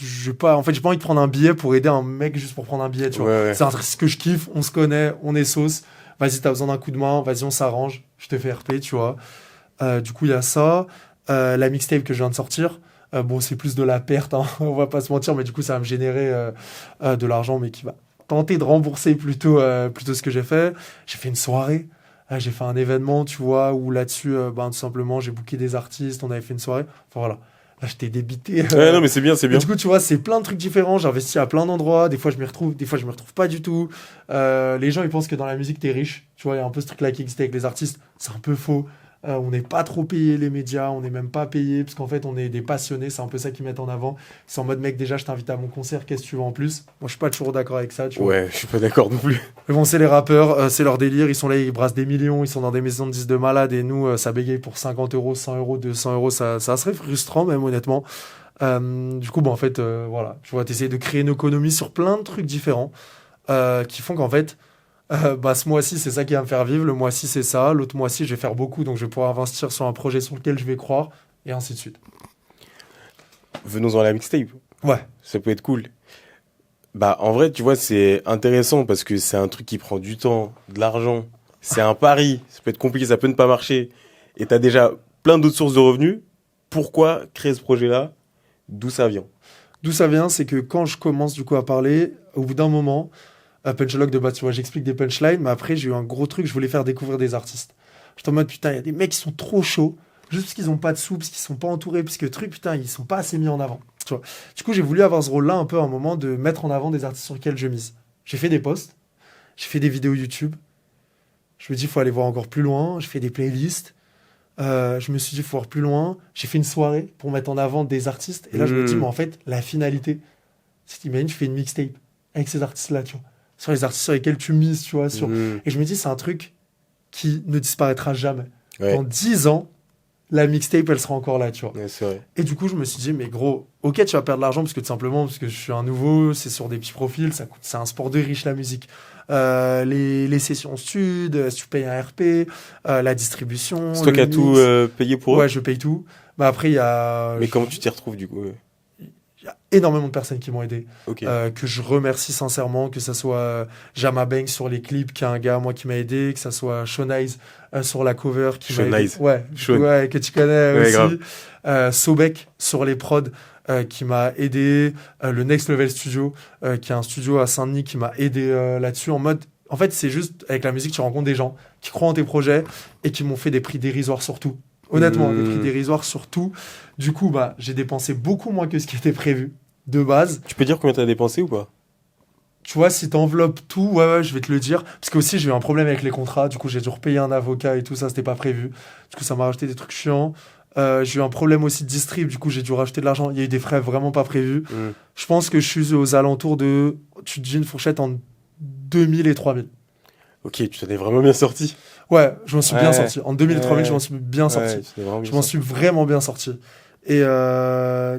j'ai pas envie de prendre un billet pour aider un mec juste pour prendre un billet. Tu vois. C'est un truc que je kiffe. On se connaît. On est sauce. Vas-y, t'as besoin d'un coup de main. Vas-y, on s'arrange. Je te fais RP, tu vois. Du coup, il y a ça. La mixtape que je viens de sortir. C'est plus de la perte, hein, on va pas se mentir, mais du coup, ça va me générer de l'argent, mais qui va tenter de rembourser plutôt ce que j'ai fait. J'ai fait une soirée, j'ai fait un événement, tu vois, où là-dessus, tout simplement, j'ai booké des artistes, on avait fait une soirée. Enfin, voilà. Là, j'étais débité. Non, mais c'est bien. Du coup, tu vois, c'est plein de trucs différents. J'ai investi à plein d'endroits. Des fois, je m'y retrouve. Des fois, je me retrouve pas du tout. Les gens, ils pensent que dans la musique, t'es riche. Tu vois, il y a un peu ce truc-là qui existe avec les artistes. C'est un peu faux. On n'est pas trop payé les médias, on n'est même pas payé parce qu'en fait on est des passionnés, c'est un peu ça qu'ils mettent en avant. C'est en mode mec, déjà je t'invite à mon concert, qu'est-ce que tu veux en plus? Moi je suis pas toujours d'accord avec ça, tu vois. Ouais, je suis pas d'accord non plus. Mais bon, c'est les rappeurs, c'est leur délire, ils sont là, ils brassent des millions, ils sont dans des maisons de disques de malades et nous ça bégaye pour 50 €, 100 €, 200 €, ça serait frustrant même honnêtement. Du coup, en fait, voilà, tu vois, t'essayes de créer une économie sur plein de trucs différents qui font qu'en fait. Ce mois-ci, c'est ça qui va me faire vivre. Le mois-ci, c'est ça. L'autre mois-ci, je vais faire beaucoup. Donc, je vais pouvoir investir sur un projet sur lequel je vais croire. Et ainsi de suite. Venons-en à la mixtape. Ouais. Ça peut être cool. En vrai, tu vois, c'est intéressant parce que c'est un truc qui prend du temps, de l'argent. C'est un pari. Ça peut être compliqué, ça peut ne pas marcher. Et t'as déjà plein d'autres sources de revenus. Pourquoi créer ce projet-là ? D'où ça vient ? D'où ça vient, c'est que quand je commence du coup à parler, au bout d'un moment... Punchlog de base, tu vois, j'explique des punchlines, mais après, j'ai eu un gros truc, je voulais faire découvrir des artistes. J'étais en mode, putain, il y a des mecs qui sont trop chauds, juste parce qu'ils ont pas de sous, parce qu'ils sont pas entourés, parce que putain, ils sont pas assez mis en avant. Tu vois. Du coup, j'ai voulu avoir ce rôle-là un peu à un moment de mettre en avant des artistes sur lesquels je mise. J'ai fait des posts, j'ai fait des vidéos YouTube. Je me dis, il faut aller voir encore plus loin. Je fais des playlists. Je me suis dit, il faut voir plus loin. J'ai fait une soirée pour mettre en avant des artistes. Et là, je me dis, mais en fait, la finalité, c'est qu'imagine, je fais une mixtape avec ces artistes-là, tu vois. Sur les artistes sur lesquels tu mises, tu vois. Et je me dis, c'est un truc qui ne disparaîtra jamais. Ouais. Dans 10 ans, la mixtape, elle sera encore là, tu vois. Ouais, c'est vrai. Et du coup, je me suis dit, mais gros, ok, tu vas perdre de l'argent parce que tout simplement, parce que je suis un nouveau, c'est sur des petits profils, c'est un sport de riche, la musique. Les sessions stud, si tu payes un RP, la distribution. C'est toi qui as tout payé pour eux ? Ouais, je paye tout. Après, il y a... Mais comment tu t'y retrouves, du coup ? Il y a énormément de personnes qui m'ont aidé, okay. Que je remercie sincèrement, que ça soit Jama Banks sur les clips, qui est un gars moi qui m'a aidé, que ça soit Sean Hayes sur la cover, qui m'a aidé. Ouais, que tu connais aussi. Sobek sur les prods, qui m'a aidé. Le Next Level Studio, qui est un studio à Saint-Denis, qui m'a aidé là-dessus en mode... En fait, c'est juste avec la musique, tu rencontres des gens qui croient en tes projets et qui m'ont fait des prix dérisoires sur tout. Honnêtement, des prix dérisoires sur tout. Du coup, bah, j'ai dépensé beaucoup moins que ce qui était prévu de base. Tu peux dire combien t'as dépensé ou pas? Tu vois, si t'enveloppes tout, ouais, je vais te le dire. Parce que aussi, j'ai eu un problème avec les contrats. Du coup, j'ai dû repayer un avocat et tout ça, c'était pas prévu. Du coup, ça m'a rajouté des trucs chiants. J'ai eu un problème aussi de distrib. Du coup, j'ai dû rajouter de l'argent. Il y a eu des frais vraiment pas prévus. Je pense que je suis aux alentours de... Tu te dis une fourchette en 2000 et 3000. Ok, tu t'en es vraiment bien sorti. Ouais, je m'en suis bien sorti. En 2000 et 3000, je m'en suis bien sorti. Ouais, tu t'en es vraiment bien Je m'en sorti. suis vraiment bien sorti. Et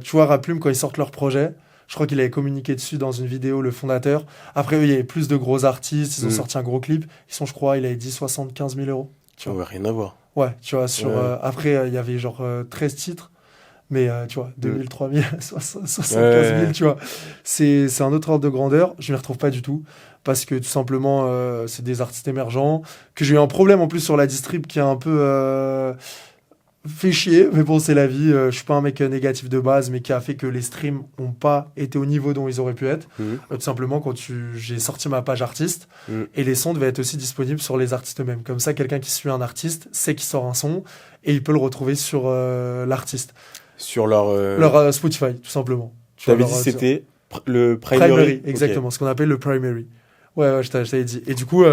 tu vois, Raplume, quand ils sortent leur projet, je crois qu'il avait communiqué dessus dans une vidéo, le fondateur. Après, eux, il y avait plus de gros artistes, ils ont sorti un gros clip. Ils sont, je crois, il avait dit 75 000 euros. Tu vois. Ouais, rien à voir. Ouais, tu vois, sur, après, il y avait genre 13 titres. Mais tu vois, 2000, 3000, 75 000, tu vois. C'est un autre ordre de grandeur. Je ne m'y retrouve pas du tout. Parce que tout simplement, c'est des artistes émergents. Que j'ai eu un problème en plus sur la distrib qui a un peu fait chier. Mais bon, c'est la vie. Je suis pas un mec négatif de base, mais qui a fait que les streams n'ont pas été au niveau dont ils auraient pu être. Tout simplement, quand j'ai sorti ma page artiste, et les sons devaient être aussi disponibles sur les artistes eux-mêmes. Comme ça, quelqu'un qui suit un artiste sait qu'il sort un son et il peut le retrouver sur l'artiste. Sur leur... Leur Spotify, tout simplement. Tu avais dit c'était le primary. Exactement, Okay. ce qu'on appelle le primary. Ouais, je t'avais dit. Et du coup,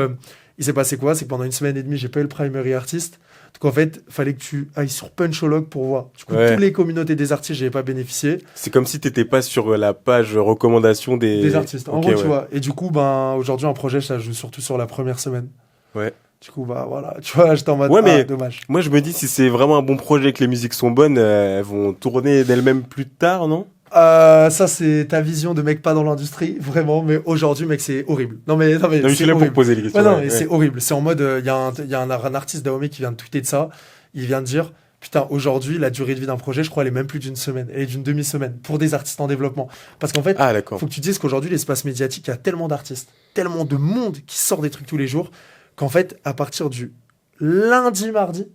il s'est passé quoi? C'est que pendant une semaine et demie, j'ai pas eu le primary artiste. Donc en fait, fallait que tu ailles sur Puncholog pour voir. Du coup, toutes les communautés des artistes, j'avais pas bénéficié. C'est comme si t'étais pas sur la page recommandation des artistes. En gros, tu vois. Et du coup, ben, aujourd'hui, un projet, ça joue surtout sur la première semaine. Ouais. Du coup, bah voilà, tu vois, j'étais en mode, mais dommage. Moi, je me dis, si c'est vraiment un bon projet et que les musiques sont bonnes, elles vont tourner d'elles-mêmes plus tard, non? Ça, c'est ta vision de mec pas dans l'industrie, vraiment. Mais aujourd'hui, mec, c'est horrible. Non, mais je suis là pour poser les questions. Ouais, non, mais c'est horrible. C'est en mode, il y a un artiste d'Aomé qui vient de tweeter de ça. Il vient de dire, putain, aujourd'hui, la durée de vie d'un projet, je crois, elle est même plus d'une semaine. Elle est d'une demi-semaine pour des artistes en développement. Parce qu'en fait, faut que tu dises qu'aujourd'hui, l'espace médiatique, il y a tellement d'artistes, tellement de monde qui sort des trucs tous les jours, qu'en fait, à partir du lundi, mardi,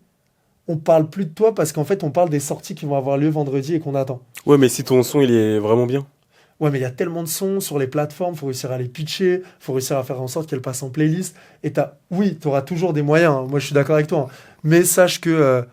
on parle plus de toi parce qu'en fait, on parle des sorties qui vont avoir lieu vendredi et qu'on attend. Ouais, mais si ton son, il est vraiment bien. Ouais, mais il y a tellement de sons sur les plateformes, faut réussir à les pitcher, faut réussir à faire en sorte qu'elles passent en playlist. Et t'auras toujours des moyens, hein. Moi, je suis d'accord avec toi. Hein. Mais sache que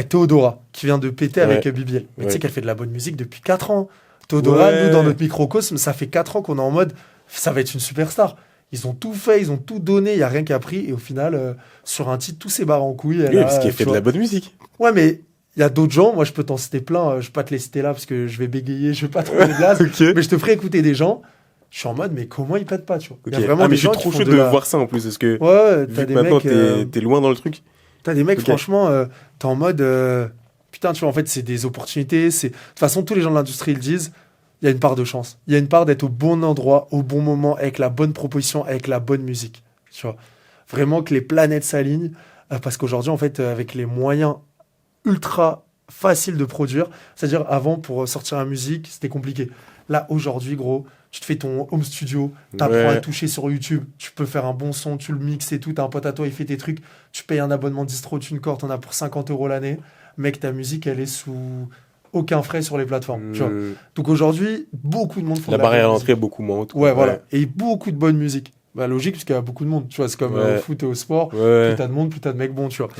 Théodora, qui vient de péter avec BBL, mais tu sais qu'elle fait de la bonne musique depuis 4 ans. Théodora, nous, dans notre microcosme, ça fait 4 ans qu'on est en mode, ça va être une superstar. Ils ont tout fait, ils ont tout donné, il n'y a rien qui a pris. Et au final, sur un titre, tout s'est barré en couille. Oui, parce qu'elle fait de la bonne musique. Ouais, mais il y a d'autres gens, moi je peux t'en citer plein, je ne vais pas te les citer là parce que je vais bégayer, je vais pas trouver des blagues. Mais je te ferai écouter des gens. Je suis en mode, mais comment ils pètent pas, tu vois. Il y a vraiment mais je suis trop chaud de voir ça en plus, parce que t'as des maintenant mecs, t'es loin dans le truc. T'as des mecs, franchement, t'es en mode, putain, tu vois, en fait, c'est des opportunités. De toute façon, tous les gens de l'industrie le disent. Il y a une part de chance. Il y a une part d'être au bon endroit, au bon moment, avec la bonne proposition, avec la bonne musique. Tu vois. Vraiment que les planètes s'alignent. Parce qu'aujourd'hui, en fait, avec les moyens ultra faciles de produire, c'est-à-dire avant, pour sortir la musique, c'était compliqué. Là, aujourd'hui, gros, tu te fais ton home studio, t'apprends à toucher sur YouTube, tu peux faire un bon son, tu le mixes et tout, t'as un pote à toi, il fait tes trucs, tu payes un abonnement distro, TuneCore, t'en as pour 50 € l'année. Mec, ta musique, elle est sous aucun frais sur les plateformes. Tu vois. Donc aujourd'hui, beaucoup de monde font la barrière à l'entrée est beaucoup moins haute. Ouais, voilà. Et beaucoup de bonne musique. Bah, logique, parce qu'il y a beaucoup de monde. Tu vois, c'est comme au foot et au sport. Plus t'as de monde, plus t'as de mecs bons, tu vois.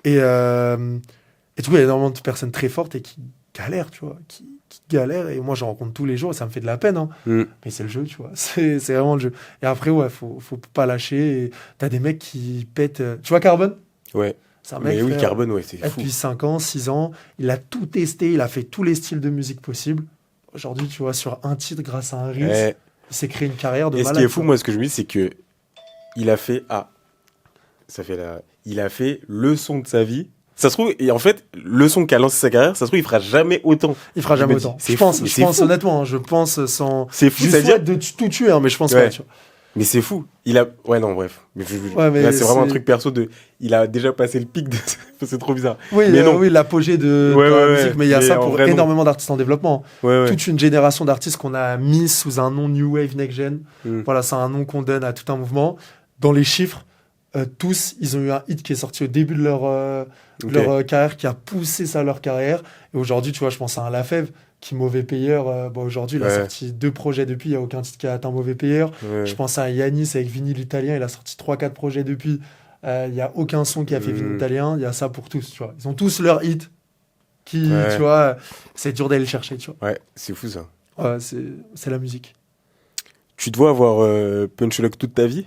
Et du coup, il y a énormément de personnes très fortes et qui galèrent, tu vois. Qui galèrent. Et moi, j'en rencontre tous les jours et ça me fait de la peine. Hein. Mais c'est le jeu, tu vois. C'est vraiment le jeu. Et après, ouais, faut pas lâcher. Et t'as des mecs qui pètent. Tu vois, Carbone? Ouais. C'est un mec, mais oui, Carbone, ouais, c'est fou. Depuis 5 ans, 6 ans, il a tout testé, il a fait tous les styles de musique possibles. Aujourd'hui, tu vois, sur un titre, grâce à un Reels, il s'est créé une carrière de malade. Et ce qui est fou, moi, ce que je me dis, c'est que il a fait il a fait le son de sa vie. Ça se trouve, et en fait, le son qui a lancé sa carrière, ça se trouve, il fera jamais autant. Il fera jamais autant. Je pense honnêtement, je pense sans. C'est fou, c'est-à-dire de tout tuer, hein, mais je pense pas. Tu vois. Mais c'est fou. Ouais, non, bref. Mais là, c'est vraiment un truc perso il a déjà passé le pic de, c'est trop bizarre. Oui, mais non. Oui, l'apogée de la musique, mais il y a ça pour énormément d'artistes en développement. Toute une génération d'artistes qu'on a mis sous un nom New Wave Next Gen. Voilà, c'est un nom qu'on donne à tout un mouvement. Dans les chiffres, tous, ils ont eu un hit qui est sorti au début de leur carrière, qui a poussé ça leur carrière. Et aujourd'hui, tu vois, je pense à un Lafèvre, qui est mauvais payeur. Aujourd'hui, il a sorti 2 projets depuis, il n'y a aucun titre qui a atteint mauvais payeur. Je pense à Yanis avec Vinyle Italien, il a sorti 3-4 projets depuis. Il y a aucun son qui a fait Vino Italien. Il y a ça pour tous, tu vois. Ils ont tous leur hit qui, tu vois, c'est dur d'aller le chercher, tu vois. Ouais, c'est fou ça. Ouais, c'est la musique. Tu te vois avoir Punchlog toute ta vie?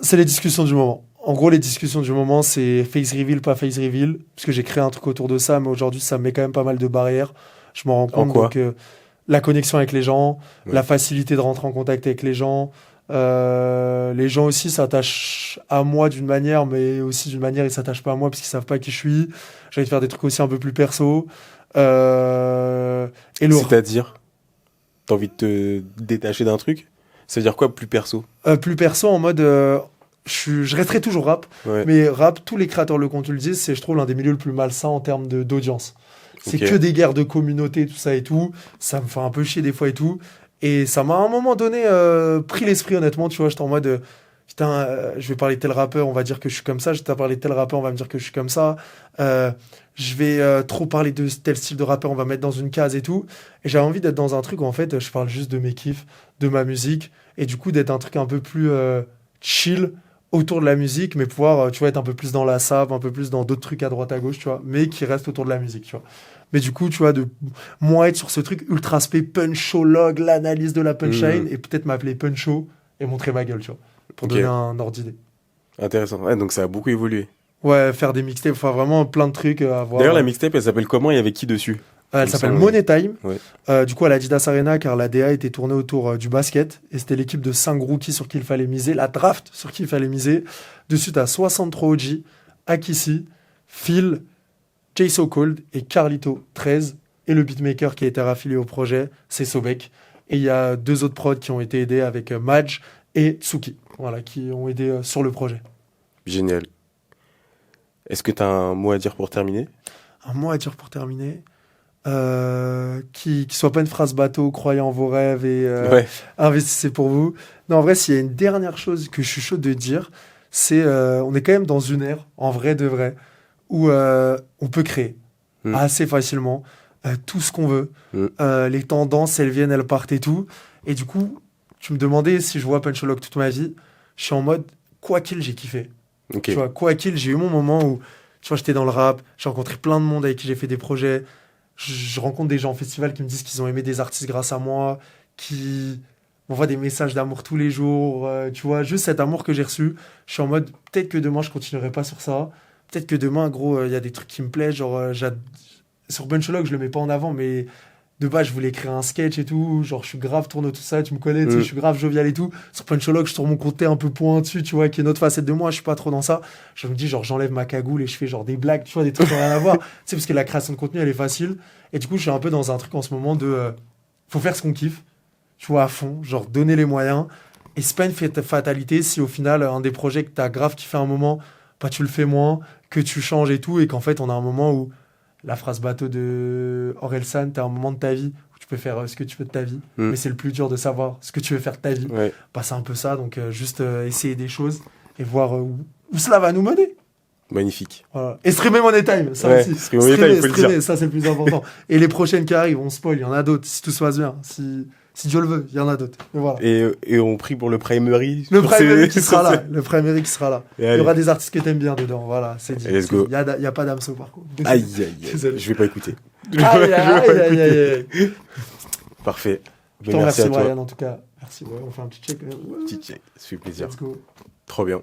C'est les discussions du moment. En gros, les discussions du moment, c'est face reveal, pas face reveal. Parce que j'ai créé un truc autour de ça, mais aujourd'hui, ça me met quand même pas mal de barrières. Je m'en rends compte. Donc, la connexion avec les gens, la facilité de rentrer en contact avec les gens. Les gens aussi s'attachent à moi d'une manière, mais aussi d'une manière, ils s'attachent pas à moi parce qu'ils savent pas qui je suis. J'ai envie de faire des trucs aussi un peu plus perso. C'est-à-dire, t'as envie de te détacher d'un truc? Ça veut dire quoi, plus perso? Plus perso en mode... je resterai toujours rap, mais rap, tous les créateurs le compte, tu le dis, c'est, je trouve, l'un des milieux le plus malsain en termes d'audience. C'est que des guerres de communauté, tout ça et tout. Ça me fait un peu chier des fois et tout. Et ça m'a à un moment donné pris l'esprit, honnêtement. Tu vois, j'étais en mode, putain, je vais parler de tel rappeur, on va dire que je suis comme ça. Je vais parler de tel rappeur, on va me dire que je suis comme ça. Je vais trop parler de tel style de rappeur, on va mettre dans une case et tout. Et j'avais envie d'être dans un truc où, en fait, je parle juste de mes kiffs, de ma musique. Et du coup, d'être un truc un peu plus chill autour de la musique, mais pouvoir, tu vois, être un peu plus dans la sap, un peu plus dans d'autres trucs à droite à gauche, tu vois, mais qui restent autour de la musique, tu vois. Mais du coup, tu vois, de moi être sur ce truc ultra spé, punchologue, l'analyse de la punchline, et peut-être m'appeler Puncho et montrer ma gueule, tu vois, pour donner un ordre d'idée. Intéressant. Ouais, donc ça a beaucoup évolué. Ouais, faire des mixtapes, enfin vraiment plein de trucs à voir. D'ailleurs, la mixtape, elle s'appelle comment et avec qui dessus? Elle s'appelle Money Time. Du coup, à l'Adidas Arena, car la DA était tournée autour du basket. Et c'était l'équipe de 5 rookies sur qui il fallait miser. La draft sur qui il fallait miser. Dessus, tu as 63 OG, Akissi, Phil, Jay So Cold et Carlito 13. Et le beatmaker qui a été raffilié au projet, c'est Sobek. Et il y a 2 autres prods qui ont été aidés avec Madj et Tsuki. Voilà, qui ont aidé sur le projet. Génial. Est-ce que tu as un mot à dire pour terminer? Un mot à dire pour terminer qui soit pas une phrase bateau, croyez en vos rêves et investissez pour vous. Non, en vrai, s'il y a une dernière chose que je suis chaud de dire, c'est on est quand même dans une ère, en vrai de vrai, où on peut créer assez facilement tout ce qu'on veut. Les tendances, elles viennent, elles partent et tout. Et du coup, tu me demandais si je vois Punchlog toute ma vie. Je suis en mode, quoi qu'il, j'ai kiffé. Tu vois, quoi qu'il, j'ai eu mon moment où, tu vois, j'étais dans le rap, j'ai rencontré plein de monde avec qui j'ai fait des projets. Je rencontre des gens en festival qui me disent qu'ils ont aimé des artistes grâce à moi, qui m'envoient des messages d'amour tous les jours. Tu vois, juste cet amour que j'ai reçu. Je suis en mode, peut-être que demain, je continuerai pas sur ça. Peut-être que demain, gros, il y a des trucs qui me plaisent. Genre, sur Punchlog, je le mets pas en avant, mais de base, je voulais créer un sketch et tout. Genre, je suis grave tourne tout ça, tu me connais, tu sais, je suis grave jovial et tout. Sur Punchlog, je tourne mon côté un peu pointu, tu vois, qui est une autre facette de moi. Je suis pas trop dans ça. Je me dis, genre, j'enlève ma cagoule et je fais genre des blagues, tu vois, des trucs qui n'ont rien à voir. Tu sais, parce que la création de contenu, elle est facile. Et du coup, je suis un peu dans un truc en ce moment de. Faut faire ce qu'on kiffe, tu vois, à fond. Genre, donner les moyens. Et c'est pas une fatalité si au final, un des projets que t'as grave kiffé un moment, bah, tu le fais moins, que tu changes et tout. Et qu'en fait, on a un moment où. La phrase bateau de Orelsan, t'as un moment de ta vie où tu peux faire ce que tu veux de ta vie, mais c'est le plus dur de savoir ce que tu veux faire de ta vie. Bah, c'est un peu ça, donc juste essayer des choses et voir où cela va nous mener. Magnifique. Voilà. Et streamer Money Time, ça aussi. Streamer, ça c'est le plus important. Et les prochaines qui arrivent, on spoil, il y en a d'autres, si tout se passe bien. Si Dieu le veut, il y en a d'autres. Mais voilà. Et on prie pour le primary. Le primary qui sera là. Le primary qui sera là. Il y aura des artistes que t'aimes bien dedans. Voilà, c'est dit. Let's go. Il y a pas d'Amso par contre. Aïe. Je vais pas écouter. Aïe. Parfait. Merci Brian en tout cas. Merci. On fait un petit check. Petit check. Ça fait plaisir. Let's go. Trop bien.